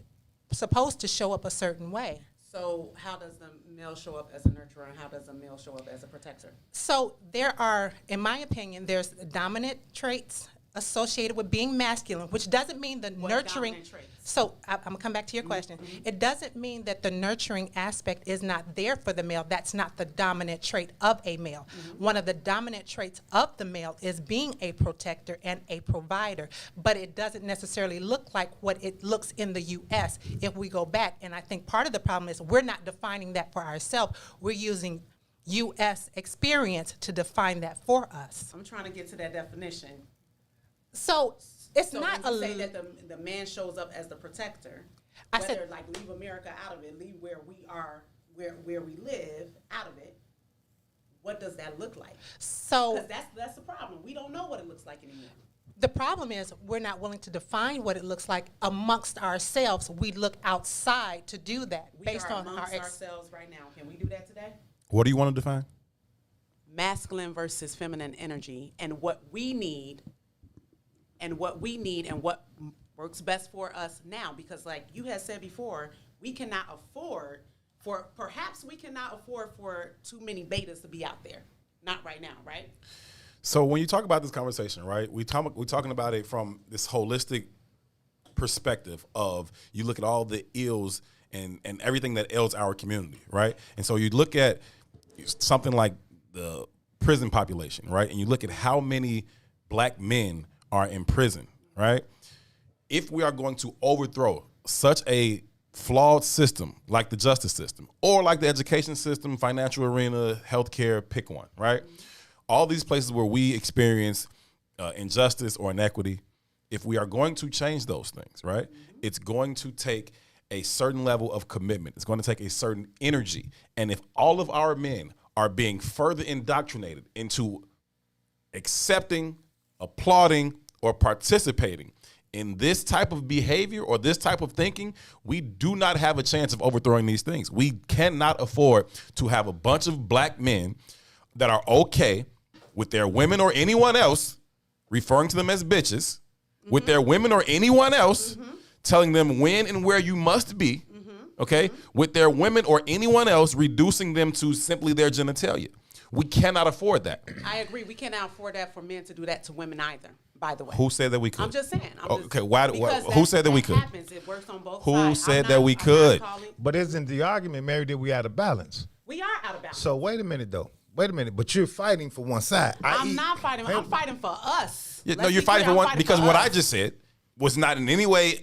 supposed to show up a certain way. So how does the male show up as a nurturer, and how does the male show up as a protector? So there are, in my opinion, there's dominant traits associated with being masculine, which doesn't mean the nurturing. So I'm gonna come back to your question. It doesn't mean that the nurturing aspect is not there for the male. That's not the dominant trait of a male. One of the dominant traits of the male is being a protector and a provider, but it doesn't necessarily look like what it looks in the U.S. if we go back. And I think part of the problem is we're not defining that for ourselves. We're using U.S. experience to define that for us. I'm trying to get to that definition. So it's so not when you say that the man shows up as the protector. I whether said, like leave America out of it, leave where we are, where we live out of it. What does that look like? So because that's the problem. We don't know what it looks like anymore. The problem is we're not willing to define what it looks like amongst ourselves. We look outside to do that based on amongst ourselves right now. Can we do that today? What do you want to define? Masculine versus feminine energy, and what we need. And what works best for us now, because like you had said before, we cannot afford for too many betas to be out there. Not right now, right? So when you talk about this conversation, right, we're talking about it from this holistic perspective of you look at all the ills and everything that ails our community, right? And so you look at something like the prison population, right? And you look at how many black men are in prison, right? If we are going to overthrow such a flawed system like the justice system or like the education system, financial arena, healthcare, pick one, right? All these places where we experience injustice or inequity, if we are going to change those things, right, it's going to take a certain level of commitment. It's going to take a certain energy. And if all of our men are being further indoctrinated into accepting, applauding, or participating in this type of behavior or this type of thinking, we do not have a chance of overthrowing these things. We cannot afford to have a bunch of black men that are okay with their women or anyone else referring to them as bitches, with their women or anyone else telling them when and where you must be, okay, with their women or anyone else reducing them to simply their genitalia. We cannot afford that. I agree. We cannot afford that for men to do that to women either, by the way. Who said that we could? I'm just saying. Who said that we could? Happens. It works on both Who sides. said that we could? But isn't the argument, Mary, that we out of balance? We are out of balance. So wait a minute, though. Wait a minute. But you're fighting for one side. I'm not fighting. I'm fighting for us. Yeah, no, you're fighting for one because what I just said was not in any way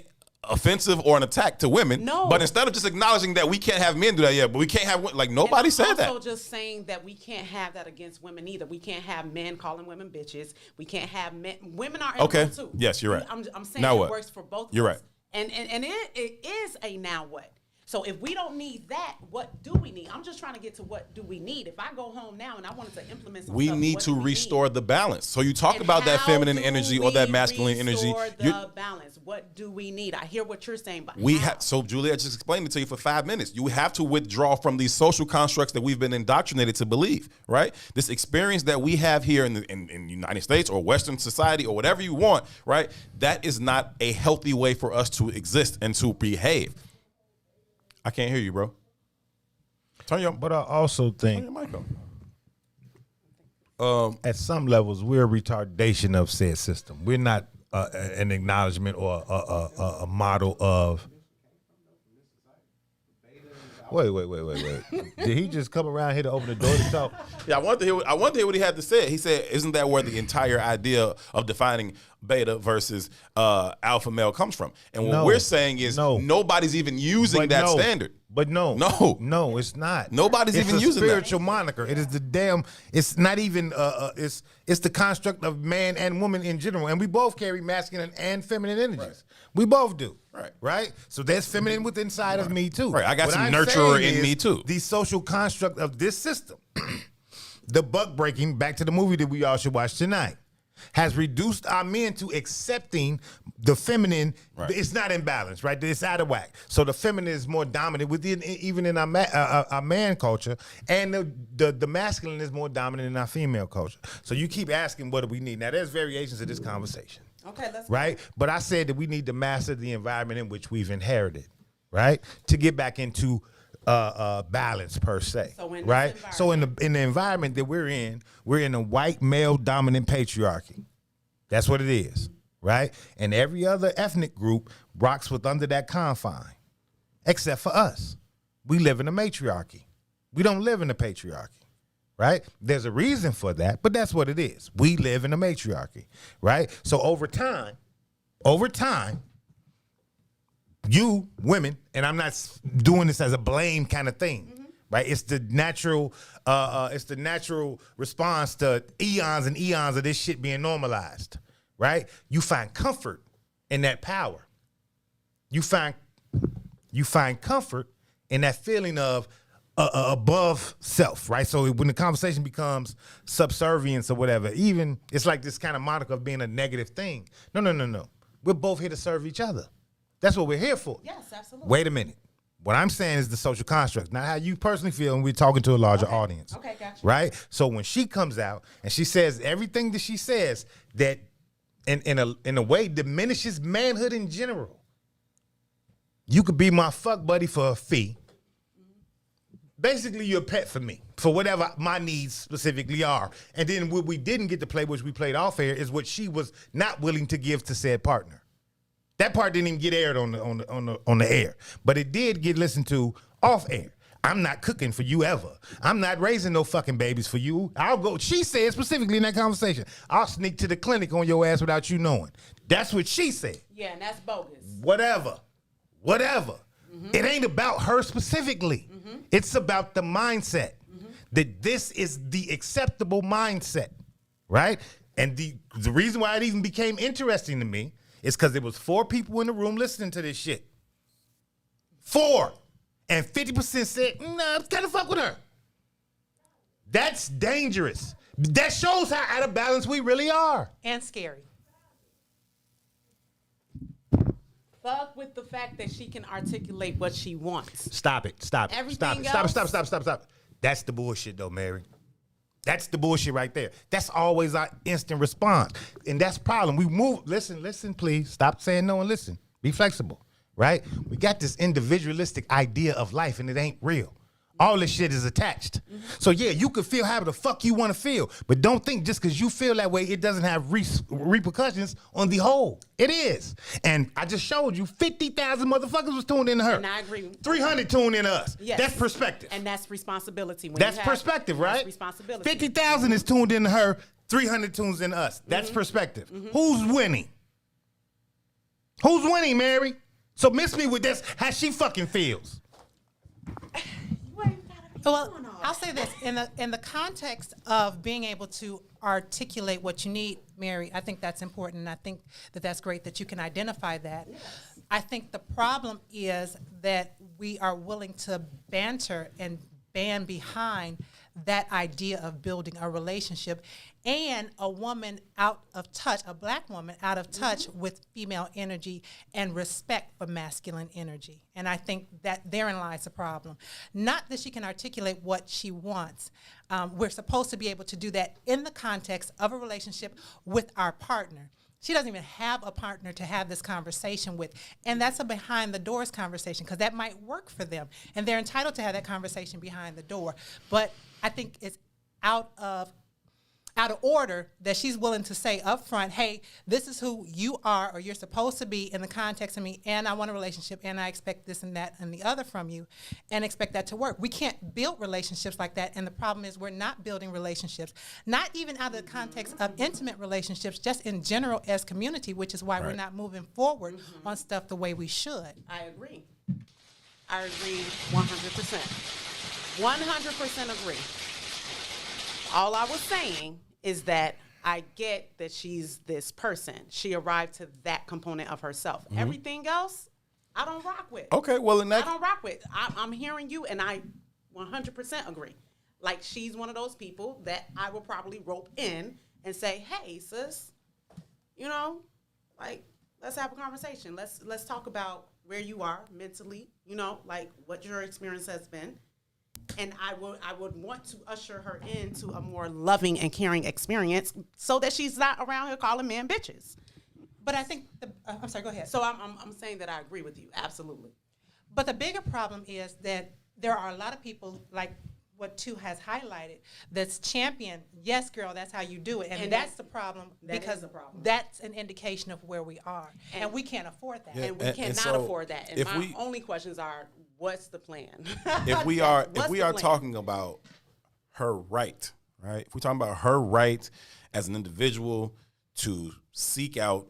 offensive or an attack to women. No. But instead of just acknowledging that we can't have men do that, but we can't have, like, nobody said that. Also just saying that we can't have that against women either. We can't have men calling women bitches. We can't have men. Women are okay. too. Yes, you're right. I'm saying now it what? works for both You're of us. right. And it is a now what. So if we don't need that, what do we need? I'm just trying to get to what do we need. If I go home now and I wanted to implement some We stuff, need what to do we restore need? the balance. So you talk And about that how feminine do energy or that we masculine energy. restore the balance. What do we need? I hear what you're saying, but So Julia, I just explained it to you for 5 minutes. You have to withdraw from these social constructs that we've been indoctrinated to believe, right? This experience that we have here in the United States or Western society or whatever you want, right? That is not a healthy way for us to exist and to behave. I can't hear you, bro. But I also think turn your mic on. At some levels, we're a retardation of said system. We're not an acknowledgement or a model of. Wait. Did he just come around here to open the door to talk? Yeah, I want to hear what he had to say. He said, "Isn't that where the entire idea of defining beta versus alpha male comes from?" And what we're saying is nobody's even using that standard. But no, it's not. Nobody's even using that. It's a spiritual moniker. It is the damn. It's not even. It's the construct of man and woman in general, and we both carry masculine and feminine energies. Right. We both do. Right. So there's feminine within inside of me too. Right. I got some nurturer in me too. The social construct of this system, the buck breaking. Back to the movie that we all should watch tonight. Has reduced our men to accepting the feminine. Right. It's not in balance, right? It's out of whack. So the feminine is more dominant within, even in our man culture, and the masculine is more dominant in our female culture. So you keep asking, what do we need? Now, there's variations of this conversation. Okay, let's right. But I said that we need to master the environment in which we've inherited, right, to get back into balance per se, right? So in the environment that we're in a white male dominant patriarchy. That's what it is, right? And every other ethnic group rocks with under that confine, except for us. We live in a matriarchy. We don't live in a patriarchy, right? There's a reason for that, but that's what it is. We live in a matriarchy, right? So over time, you women, and I'm not doing this as a blame kind of thing, right? It's the natural response to eons and eons of this shit being normalized, right? You find comfort in that power. You find comfort in that feeling of above self, right? So when the conversation becomes subservience or whatever, even it's like this kind of moniker of being a negative thing. No. We're both here to serve each other. That's what we're here for. Yes, absolutely. Wait a minute. What I'm saying is the social construct, not how you personally feel when we're talking to a larger audience. Okay, gotcha. Right? So when she comes out and she says everything that she says that in a way diminishes manhood in general. You could be my fuck buddy for a fee. Basically, you're a pet for me, for whatever my needs specifically are. And then what we didn't get to play, which we played off air, is what she was not willing to give to said partner. That part didn't even get aired on the air, but it did get listened to off air. I'm not cooking for you ever. I'm not raising no fucking babies for you. I'll go. She said specifically in that conversation, I'll sneak to the clinic on your ass without you knowing. That's what she said. Yeah, and that's bogus. Whatever. Mm-hmm. It ain't about her specifically. Mm-hmm. It's about the mindset. Mm-hmm. That this is the acceptable mindset, right? And the reason why it even became interesting to me is because there was 4 people in the room listening to this shit. 4. And 50% said, nah, kind of fuck with her. That's dangerous. That shows how out of balance we really are. And scary. Fuck with the fact that she can articulate what she wants. Stop it. Stop. That's the bullshit though, Mary. That's the bullshit right there. That's always our instant response. And that's the problem. We move. Listen, please. Stop saying no and listen. Be flexible, right? We got this individualistic idea of life and it ain't real. All this shit is attached. Mm-hmm. So yeah, you can feel however the fuck you want to feel, but don't think just because you feel that way, it doesn't have repercussions on the whole. It is. And I just showed you 50,000 motherfuckers was tuned into her. And I agree. 300 tuned in us. Yes. That's perspective. And that's responsibility. That's perspective, right? That's responsibility. 50,000 is tuned into her, 300 tunes in us. That's perspective. Mm-hmm. Who's winning? Who's winning, Mary? So miss me with this, how she fucking feels. Well, I'll say this in the context of being able to articulate what you need, Mary. I think that's important, and I think that's great that you can identify that. Yes. I think the problem is that we are willing to banter and band behind that idea of building a relationship, and a woman out of touch, a black woman out of touch with female energy and respect for masculine energy. And I think that therein lies the problem. Not that she can articulate what she wants. We're supposed to be able to do that in the context of a relationship with our partner. She doesn't even have a partner to have this conversation with. And that's a behind the doors conversation, because that might work for them. And they're entitled to have that conversation behind the door. But I think it's out of out of order that she's willing to say up front, hey, this is who you are or you're supposed to be in the context of me, and I want a relationship, and I expect this and that and the other from you, and expect that to work. We can't build relationships like that, and the problem is we're not building relationships, not even out of the context of intimate relationships, just in general as community, which is why we're not moving forward on stuff the way we should. I agree. I agree 100%. 100% agree. All I was saying is that I get that she's this person. She arrived to that component of herself. Everything else, I don't rock with. Okay, well, in that... I don't rock with. I'm hearing you, and I 100% agree. Like, she's one of those people that I will probably rope in and say, hey, sis, you know, like, let's have a conversation. Let's talk about where you are mentally, you know, like what your experience has been. And I would want to usher her into a more loving and caring experience so that she's not around here calling men bitches. But I think, I'm sorry, go ahead. So I'm saying that I agree with you, absolutely. But the bigger problem is that there are a lot of people, like what Tu has highlighted, that's champion, yes, girl, that's how you do it. And that's the problem, because that's an indication of where we are. And we can't afford that. Yeah, and we cannot afford that. And my only questions are, what's the plan? If we are talking about her right? If we're talking about her right as an individual to seek out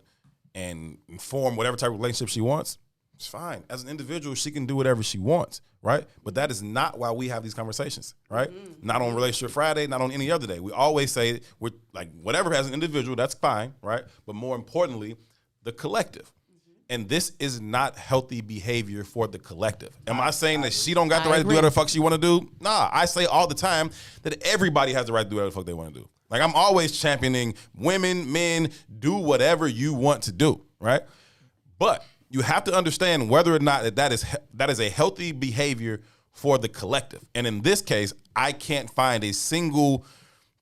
and form whatever type of relationship she wants, it's fine. As an individual, she can do whatever she wants, right? But that is not why we have these conversations, right? Not on Relationship Friday, not on any other day. We always say we're like, whatever as an individual, that's fine, right? But more importantly, the collective. And this is not healthy behavior for the collective. Am I saying that she don't got the right to do whatever the fuck she want to do? Nah, I say all the time that everybody has the right to do whatever the fuck they want to do. Like, I'm always championing women, men, do whatever you want to do, right? But you have to understand whether or not that is a healthy behavior for the collective. And in this case, I can't find a single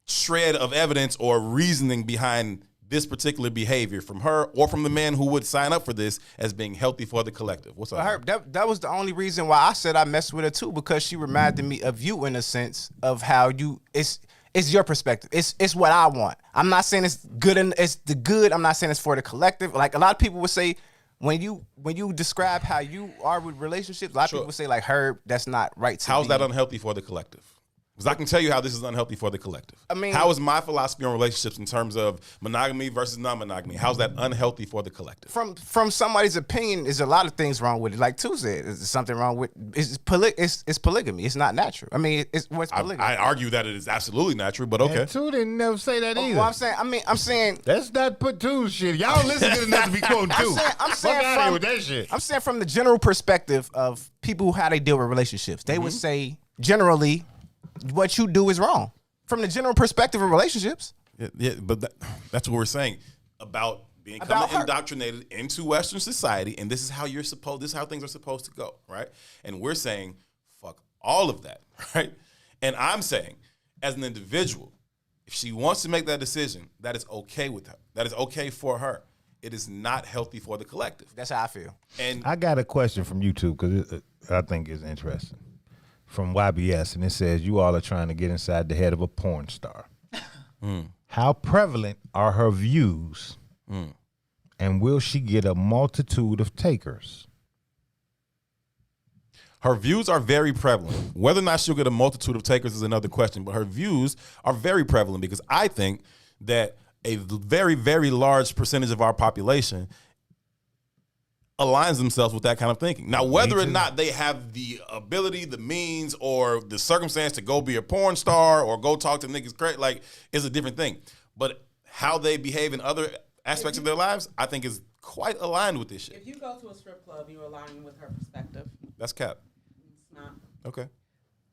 shred of evidence or reasoning behind this particular behavior from her or from the man who would sign up for this as being healthy for the collective. What's up? That was the only reason why I said I messed with her too, because she reminded me of you in a sense of how it's your perspective. It's what I want. I'm not saying it's good and it's the good. I'm not saying it's for the collective. Like a lot of people would say, when you describe how you are with relationships, a lot of people would say like, Herb, that's not right to How's that unhealthy for the collective? Because I can tell you how this is unhealthy for the collective. I mean, how is my philosophy on relationships in terms of monogamy versus non-monogamy? How's that unhealthy for the collective? From somebody's opinion, there's a lot of things wrong with it. Like Tu said, is something wrong with it's polygamy. It's not natural. I mean, what's polygamy? I argue that it is absolutely natural, but okay. And Tu didn't never say that either. Well, I'm saying let's not put Tu's shit. Y'all listen good enough to be quoting Tu. I'm saying with that shit. I'm saying from the general perspective of people how they deal with relationships, they would say generally, what you do is wrong from the general perspective of relationships. Yeah, but that's what we're saying about becoming indoctrinated into Western society, and this is how this is how things are supposed to go, right? And we're saying, fuck all of that, right? And I'm saying, as an individual, if she wants to make that decision, that is okay with her. That is okay for her. It is not healthy for the collective. That's how I feel. And I got a question from YouTube because I think it's interesting. From YBS, and it says, you all are trying to get inside the head of a porn star. How prevalent are her views, and will she get a multitude of takers? Her views are very prevalent. Whether or not she'll get a multitude of takers is another question, but her views are very prevalent because I think that a very, very large percentage of our population aligns themselves with that kind of thinking. Now, whether or not they have the ability, the means, or the circumstance to go be a porn star or go talk to niggas crazy, like, is a different thing. But how they behave in other aspects of their lives, I think is quite aligned with this shit. If you go to a strip club, you're aligning with her perspective. That's cap. It's not. Okay.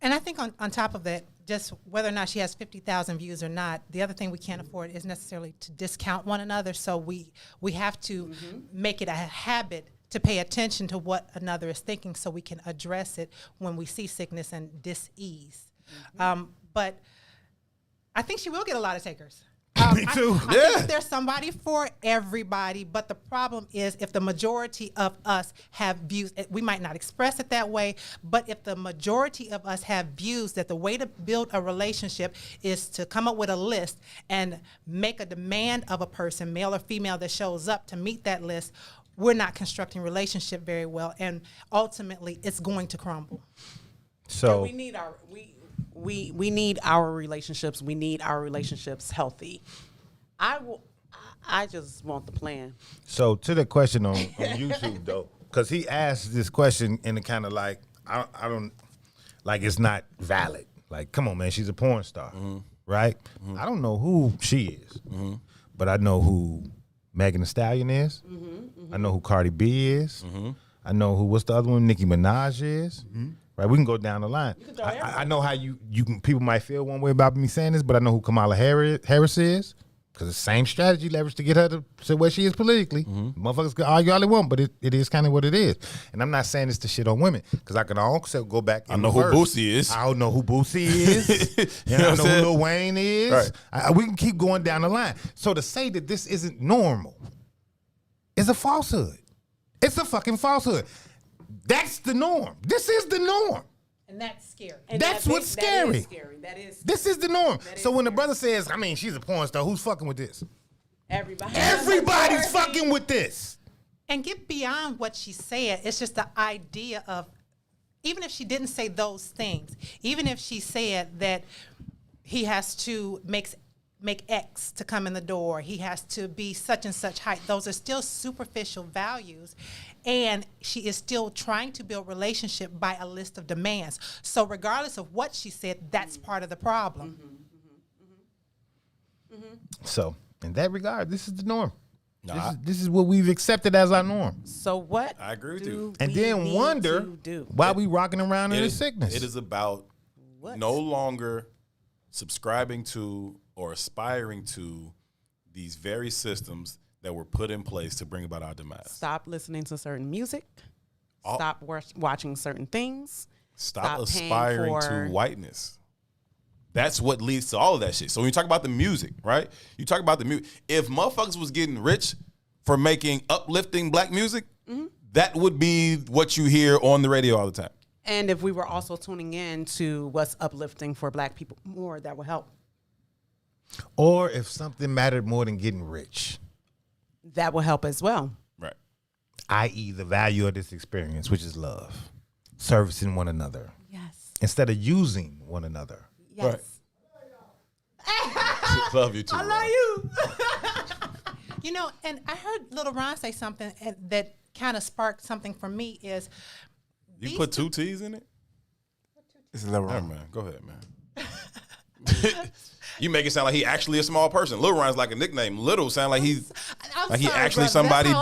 And I think on top of that, just whether or not she has 50,000 views or not, the other thing we can't afford is necessarily to discount one another. So we have to make it a habit to pay attention to what another is thinking so we can address it when we see sickness and dis-ease. But I think she will get a lot of takers. Me too. I think that there's somebody for everybody, but the problem is if the majority of us have views, we might not express it that way, but if the majority of us have views that the way to build a relationship is to come up with a list and make a demand of a person, male or female, that shows up to meet that list, we're not constructing relationship very well, and ultimately it's going to crumble. So we need our we need our relationships. We need our relationships healthy. I just want the plan. So to the question on YouTube though, because he asked this question in a kind of like I don't like it's not valid. Like, come on, man, she's a porn star, right? I don't know who she is, but I know who Megan Thee Stallion is. I know who Cardi B is. I know who, what's the other one? Nicki Minaj is. Right, we can go down the line. I know how you can, people might feel one way about me saying this, but I know who Kamala Harris is, because the same strategy leveraged to get her to where she is politically. Motherfuckers can argue all they want, but it is kind of what it is. And I'm not saying this to shit on women, because I can also go back. I know who Boosie is. I don't know who Boosie is. I know who Lil Wayne is. Right. We can keep going down the line. So to say that this isn't normal is a falsehood. It's a fucking falsehood. That's the norm. This is the norm. And that's scary. And that's what's scary. That is scary. That is. This is the norm. So when the brother says, I mean, she's a porn star, who's fucking with this? Everybody. Everybody's fucking with this. And get beyond what she said. It's just the idea of, even if she didn't say those things, even if she said that he has to make X to come in the door, he has to be such and such height, those are still superficial values. And she is still trying to build relationship by a list of demands. So regardless of what she said, that's part of the problem. So in that regard, this is the norm. This is what we've accepted as our norm. So what? I agree with you. And then wonder why we rocking around in this sickness. It is about no longer subscribing to or aspiring to these very systems that were put in place to bring about our demise. Stop listening to certain music. Stop watching certain things. Stop aspiring to whiteness. That's what leads to all of that shit. So when you talk about the music, right? You talk about the music. If motherfuckers was getting rich for making uplifting black music, that would be what you hear on the radio all the time. And if we were also tuning in to what's uplifting for black people more, that would help. Or if something mattered more than getting rich. That will help as well. Right. I.e. the value of this experience, which is love. Servicing one another. Yes. Instead of using one another. Yes. Right. Love you too. I love you. You know, and I heard Lil Ron say something that kind of sparked something for me is... You put two T's in it? It's Lil Ron. Man, go ahead, man. You make it sound like he actually a small person. Lil Ron's like a nickname. Little sound like he's he actually somebody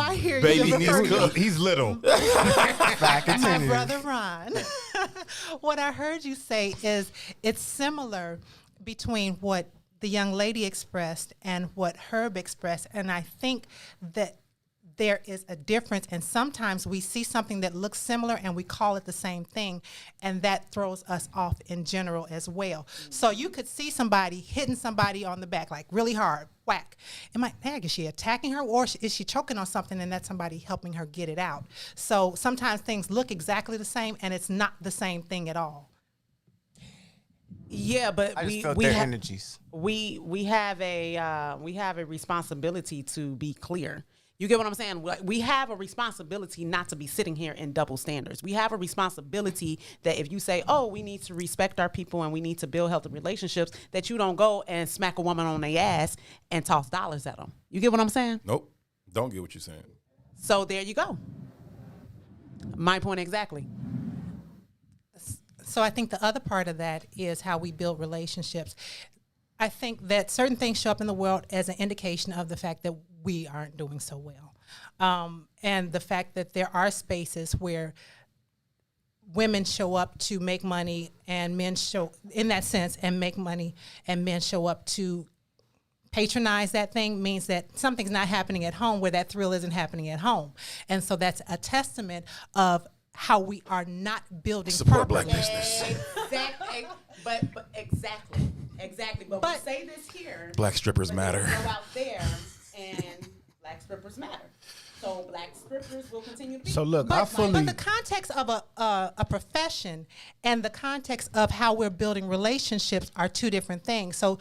baby needs cook. He's little. My brother Ron. What I heard you say is it's similar between what the young lady expressed and what Herb expressed, and I think that there is a difference, and sometimes we see something that looks similar and we call it the same thing, and that throws us off in general as well. So you could see somebody hitting somebody on the back, like really hard, whack. Am I, is she attacking her, or is she choking on something and that's somebody helping her get it out? So sometimes things look exactly the same and it's not the same thing at all. Yeah, but I just felt their energies. We have a responsibility to be clear. You get what I'm saying? We have a responsibility not to be sitting here in double standards. We have a responsibility that if you say, oh, we need to respect our people and we need to build healthy relationships, that you don't go and smack a woman on their ass and toss dollars at them. You get what I'm saying? Nope. Don't get what you're saying. So there you go. My point exactly. So I think the other part of that is how we build relationships. I think that certain things show up in the world as an indication of the fact that we aren't doing so well. And the fact that there are spaces where women show up to make money and men show, in that sense, and make money, and men show up to patronize that thing means that something's not happening at home where that thrill isn't happening at home. And so that's a testament of how we are not building support properly. black business. Exactly. But exactly. Exactly, but we say this here. Black strippers but matter. then we go out there and black strippers matter. So black strippers will continue to be. So look, But the context of a profession and the context of how we're building relationships are two different things. So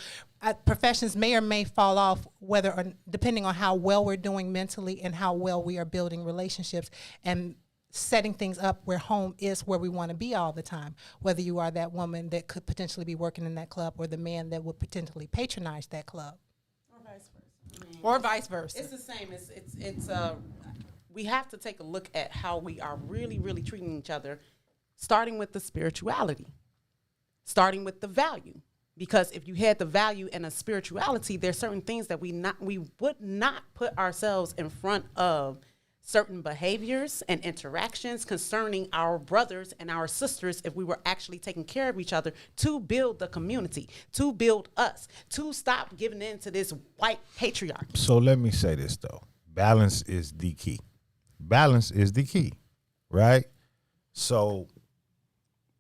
professions may or may fall off depending on how well we're doing mentally and how well we are building relationships and setting things up where home is where we want to be all the time. Whether you are that woman that could potentially be working in that club or the man that would potentially patronize that club. Or vice versa. It's the same. It's we have to take a look at how we are really, really treating each other, starting with the spirituality, starting with the value. Because if you had the value and a spirituality, there's certain things that we would not put ourselves in front of certain behaviors and interactions concerning our brothers and our sisters if we were actually taking care of each other to build the community, to build us, to stop giving in to this white patriarchy. So let me say this though. Balance is the key. Balance is the key, right? So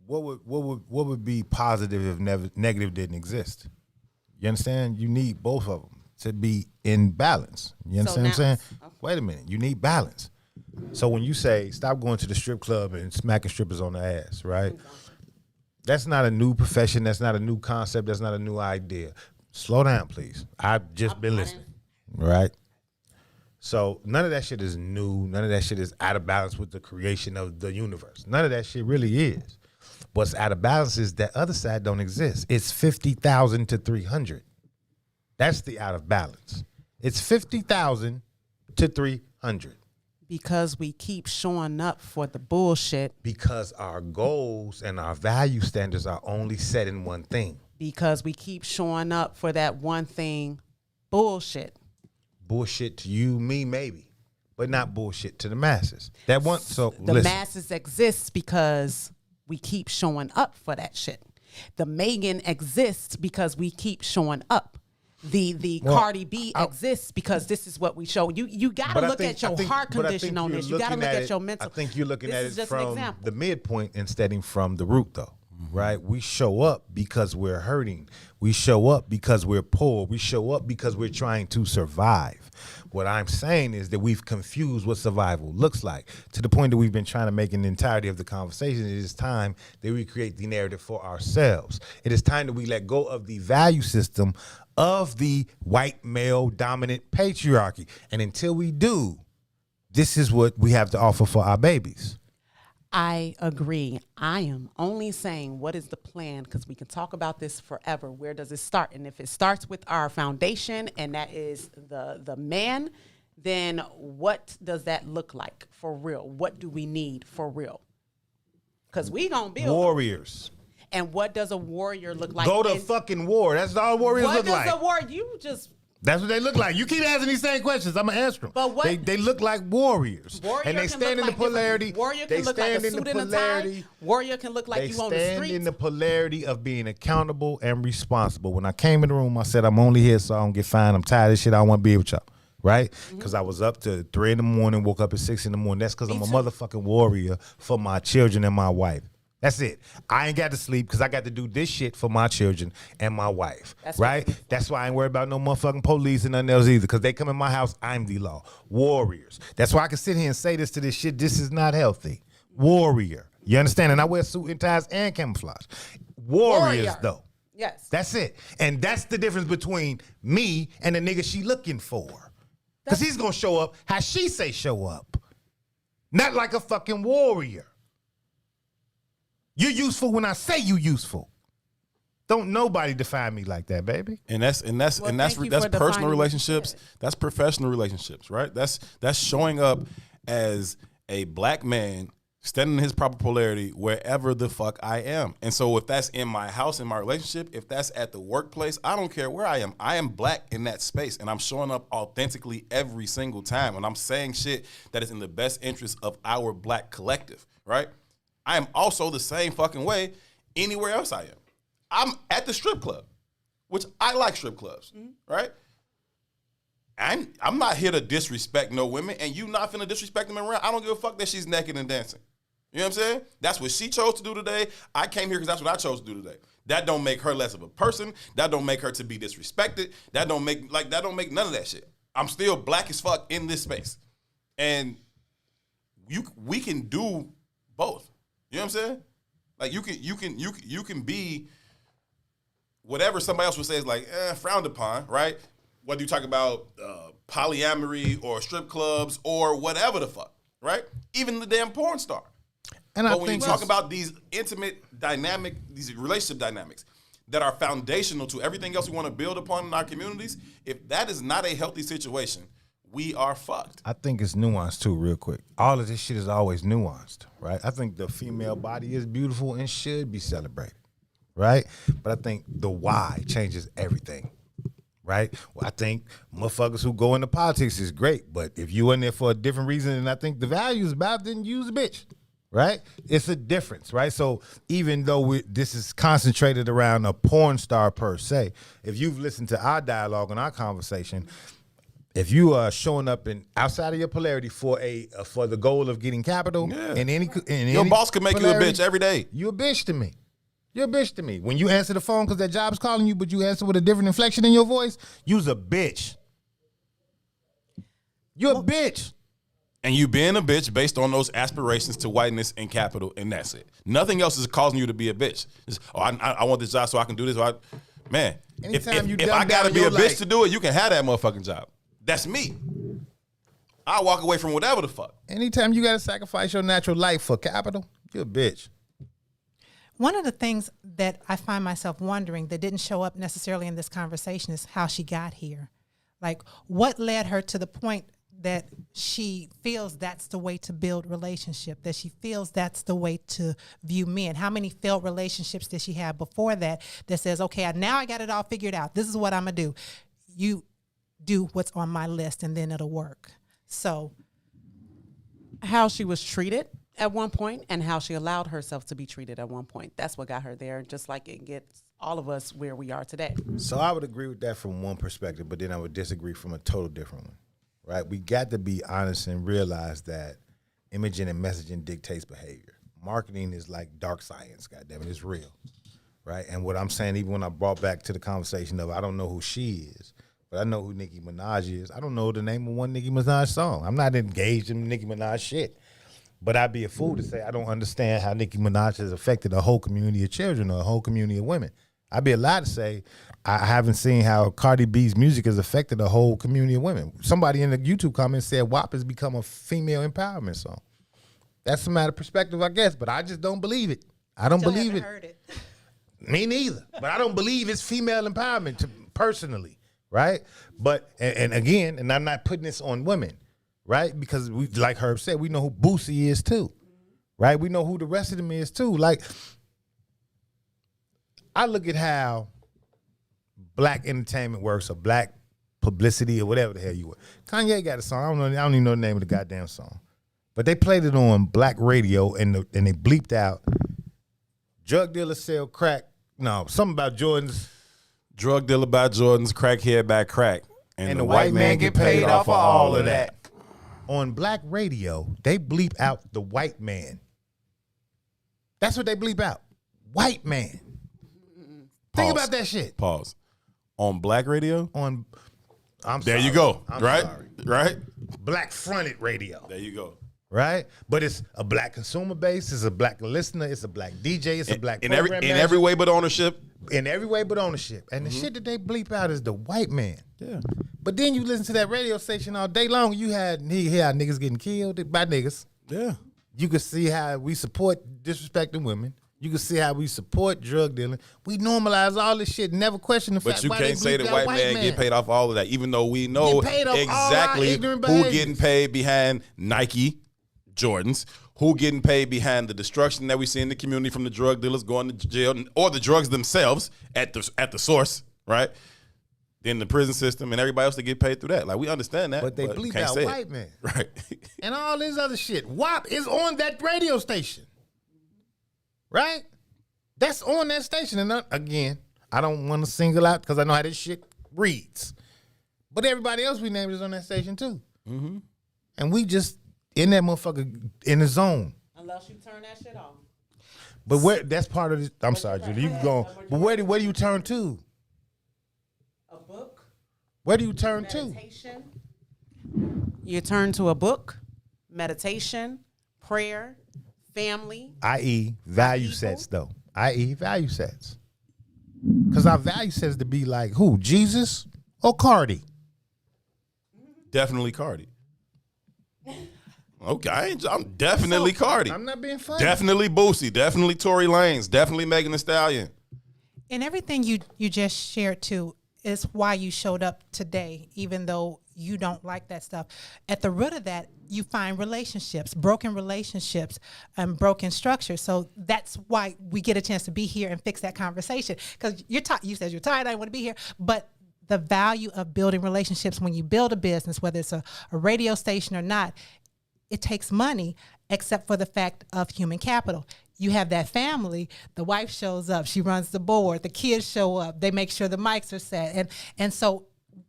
what would be positive if negative didn't exist? You understand? You need both of them to be in balance. You understand what I'm saying? Okay. Wait a minute. You need balance. So when you say stop going to the strip club and smacking strippers on the ass, right? That's not a new profession. That's not a new concept. That's not a new idea. Slow down, please. I've just been listening, right? So none of that shit is new. None of that shit is out of balance with the creation of the universe. None of that shit really is. What's out of balance is that other side don't exist. It's 50,000 to 300. That's the out of balance. It's 50,000 to 300. Because we keep showing up for the bullshit. Because our goals and our value standards are only set in one thing. Because we keep showing up for that one thing, bullshit. Bullshit to you, me, maybe, but not bullshit to the masses. That one. So the listen. masses exist because we keep showing up for that shit. The Megan exists because we keep showing up. The Cardi B exists because this is what we show. You got to look at your heart condition on this. You got to look at your mental. I think you're looking at it from the midpoint instead of from the root, though. Right? We show up because we're hurting. We show up because we're poor. We show up because we're trying to survive. What I'm saying is that we've confused what survival looks like to the point that we've been trying to make in the entirety of the conversation. It is time that we create the narrative for ourselves. It is time that we let go of the value system of the white male dominant patriarchy. And until we do, this is what we have to offer for our babies. I agree. I am only saying what is the plan, because we can talk about this forever. Where does it start? And if it starts with our foundation, and that is the man, then what does that look like for real? What do we need for real? Because we gonna build warriors. And what does a warrior look like? Go to fucking war. That's all warriors look like. What does a warrior? You just. That's what they look like. You keep asking these same questions. I'm going to answer them. But what? They look like warriors. Warrior and they stand in the polarity. Warrior can look like a suit and a tie. Warrior can look like you on the street. They stand in the polarity of being accountable and responsible. When I came in the room, I said, I'm only here so I don't get fined. I'm tired of this shit. I don't want to be with y'all. Right? Because I was up to 3 in the morning, woke up at 6 in the morning. That's because I'm a motherfucking warrior for my children and my wife. That's it. I ain't got to sleep because I got to do this shit for my children and my wife. That's right? That's why I ain't worried about no motherfucking police and nothing else either, because they come in my house, I'm the law. Warriors. That's why I can sit here and say this to this shit. This is not healthy. Warrior. You understand? And I wear suit and ties and camouflage. Warriors, though. Yes. That's it. And that's the difference between me and the nigga she looking for. Because he's going to show up how she say show up. Not like a fucking warrior. You're useful when I say you useful. Don't nobody define me like that, baby. And that's personal relationships. That's professional relationships, right? That's showing up as a black man standing in his proper polarity wherever the fuck I am. And so if that's in my house, in my relationship, if that's at the workplace, I don't care where I am. I am black in that space, and I'm showing up authentically every single time. And I'm saying shit that is in the best interest of our black collective, right? I am also the same fucking way anywhere else I am. I'm at the strip club, which I like strip clubs, right? I'm not here to disrespect no women, and you not finna disrespect them around. I don't give a fuck that she's naked and dancing. You know what I'm saying? That's what she chose to do today. I came here because that's what I chose to do today. That don't make her less of a person. That don't make her to be disrespected. That don't make none of that shit. I'm still black as fuck in this space. And we can do both. You know what I'm saying? Like you can be whatever somebody else would say is like frowned upon, right? Whether you talk about polyamory or strip clubs or whatever the fuck, right? Even the damn porn star. But when you talk about these intimate dynamic, these relationship dynamics that are foundational to everything else we want to build upon in our communities, if that is not a healthy situation, we are fucked. I think it's nuanced too, real quick. All of this shit is always nuanced, right? I think the female body is beautiful and should be celebrated, right? But I think the why changes everything, right? Well, I think motherfuckers who go into politics is great, but if you in there for a different reason and I think the value is about, then use a bitch. Right? It's a difference, right? So even though this is concentrated around a porn star per se, if you've listened to our dialogue and our conversation, if you are showing up outside of your polarity for the goal of getting capital, your boss could make you a bitch every day. You a bitch to me. You're a bitch to me. When you answer the phone because that job's calling you, but you answer with a different inflection in your voice, you's a bitch. You're a bitch. And you being a bitch based on those aspirations to whiteness and capital, and that's it. Nothing else is causing you to be a bitch. I want this job so I can do this. Man, if I got to be a bitch to do it, you can have that motherfucking job. That's me. I walk away from whatever the fuck. Anytime you got to sacrifice your natural life for capital, you're a bitch. One of the things that I find myself wondering that didn't show up necessarily in this conversation is how she got here. Like, what led her to the point that she feels that's the way to build relationship, that she feels that's the way to view men? How many failed relationships did she have before that says, okay, now I got it all figured out. This is what I'm going to do. You do what's on my list and then it'll work. So how she was treated at one point and how she allowed herself to be treated at one point. That's what got her there, just like it gets all of us where we are today. So I would agree with that from one perspective, but then I would disagree from a total different one. Right, we got to be honest and realize that imaging and messaging dictates behavior. Marketing is like dark science, goddammit, it's real, right? And what I'm saying, even when I brought back to the conversation of I don't know who she is, but I know who Nicki Minaj is. I don't know the name of one Nicki Minaj song. I'm not engaged in Nicki Minaj shit, but I'd be a fool to say I don't understand how Nicki Minaj has affected a whole community of children or a whole community of women. I'd be allowed to say I haven't seen how Cardi B's music has affected a whole community of women. Somebody in the YouTube comments said WAP has become a female empowerment song. That's a matter of perspective, I guess, but I just don't believe it. I don't believe it. Heard it. Me neither. But I don't believe it's female empowerment personally, right? But and again, and I'm not putting this on women, right? Because we, like Herb said, we know who Boosie is too, right? We know who the rest of them is too. Like, I look at how black entertainment works or black publicity or whatever the hell you want. Kanye got a song. I don't even know the name of the goddamn song. But they played it on black radio and they bleeped out drug dealers sell crack. No, something about Jordan's. Drug dealer by Jordan's, crackhead by crack. And the white man get paid off of all of that. On black radio, they bleep out the white man. That's what they bleep out. White man. Think about that shit. Pause. On black radio? I'm there sorry. you go. I'm right? sorry. Right? Black fronted radio. There you go. Right? But it's a black consumer base, it's a black listener, it's a black DJ, it's a black in program manager. every way but ownership. In every way but ownership. And the shit that they bleep out is the white man. Yeah. But then you listen to that radio station all day long, you hear how niggas getting killed by niggas. Yeah. You can see how we support disrespecting women. You can see how we support drug dealing. We normalize all this shit, never question the fact. But you why can't say the white man get paid off all of that, even though we know exactly who getting paid behind Nike, Jordans, who getting paid behind the destruction that we see in the community from the drug dealers going to jail, or the drugs themselves at the source, right? Then the prison system and everybody else that get paid through that. Like, we understand that. But they bleep out white man. Right. And all this other shit. WAP is on that radio station. Right? That's on that station. And again, I don't want to single out because I know how this shit reads. But everybody else we named is on that station too. Mm-hmm. And we just in that motherfucker in the zone. Unless you turn that shit off. But where? That's part of this. I'm sorry, Judy. You can go. But where do you turn to? A book. Where do you turn Meditation. You turn to a book, meditation, prayer, family. I.e. value sets, though. I.e. value sets. Because our value sets to be like who? Jesus or Cardi? Definitely Cardi. Okay, I'm definitely Cardi. I'm not being funny. Definitely Boosie. Definitely Tory Lanez. Definitely Megan Thee Stallion. And everything you just shared too is why you showed up today, even though you don't like that stuff. At the root of that, you find relationships, broken relationships, and broken structures. So that's why we get a chance to be here and fix that conversation. Because you said you're tired, I want to be here, but the value of building relationships when you build a business, whether it's a radio station or not, it takes money, except for the fact of human capital. You have that family, the wife shows up, she runs the board, the kids show up, they make sure the mics are set. And so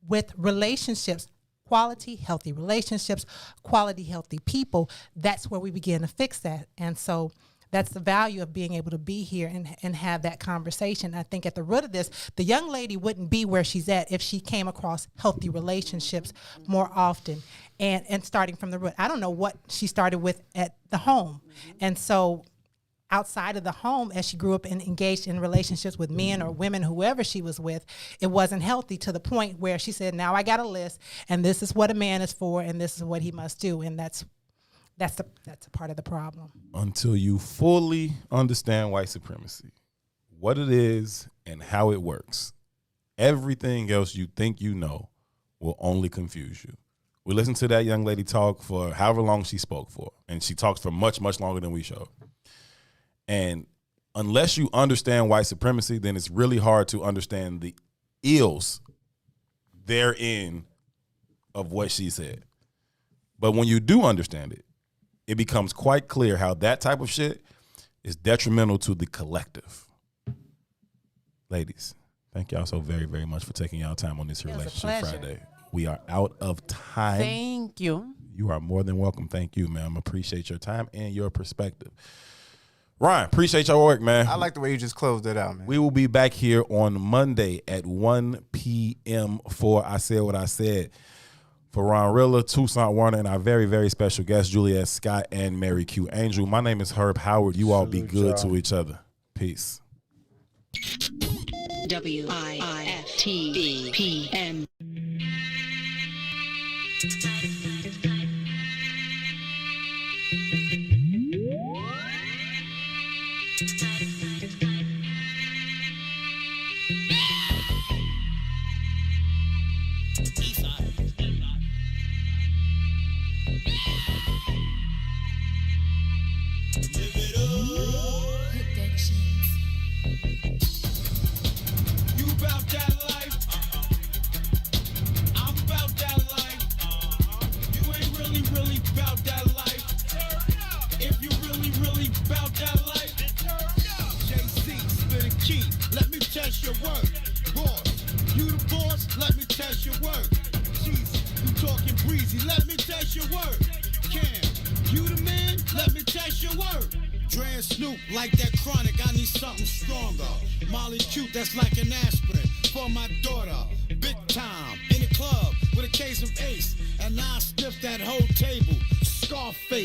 with relationships, quality, healthy relationships, quality, healthy people, that's where we begin to fix that. And so that's the value of being able to be here and have that conversation. I think at the root of this, the young lady wouldn't be where she's at if she came across healthy relationships more often and starting from the root. I don't know what she started with at the home. And so outside of the home, as she grew up and engaged in relationships with men or women, whoever she was with, it wasn't healthy to the point where she said, now I got a list and this is what a man is for and this is what he must do. And that's a part of the problem. Until you fully understand white supremacy, what it is and how it works, everything else you think you know will only confuse you. We listened to that young lady talk for however long she spoke for, and she talks for much, much longer than we showed. And unless you understand white supremacy, then it's really hard to understand the ills therein of what she said. But when you do understand it, it becomes quite clear how that type of shit is detrimental to the collective. Ladies, thank y'all so very, very much for taking y'all time on this Relationship Friday. We are out of time. Thank you. You are more than welcome. Thank you, ma'am. Appreciate your time and your perspective. Ryan, appreciate your work, man. I like the way you just closed it out, man. We will be back here on Monday at 1 p.m. for I Said What I Said. For Ron Rilla, Toussaint Werner, and our very, very special guests, Juliet Scott and Mary Q. Angel. My name is Herb Howard. You all be good to each other. Peace. WIIFTBP. You about that life? I'm about that life. You ain't really about that life. If you really about that life, JC, spit a key. Let me test your work. Boss, you the boss? Let me test your work. Jesus, you talking breezy? Let me test your work. Cam, you the man? Let me test your work. Dre and Snoop, like that chronic, I need something stronger. Molly cute, that's like an aspirin. For my daughter, big time, in the club with a case of Ace. And now I sniff that whole table, Scarface.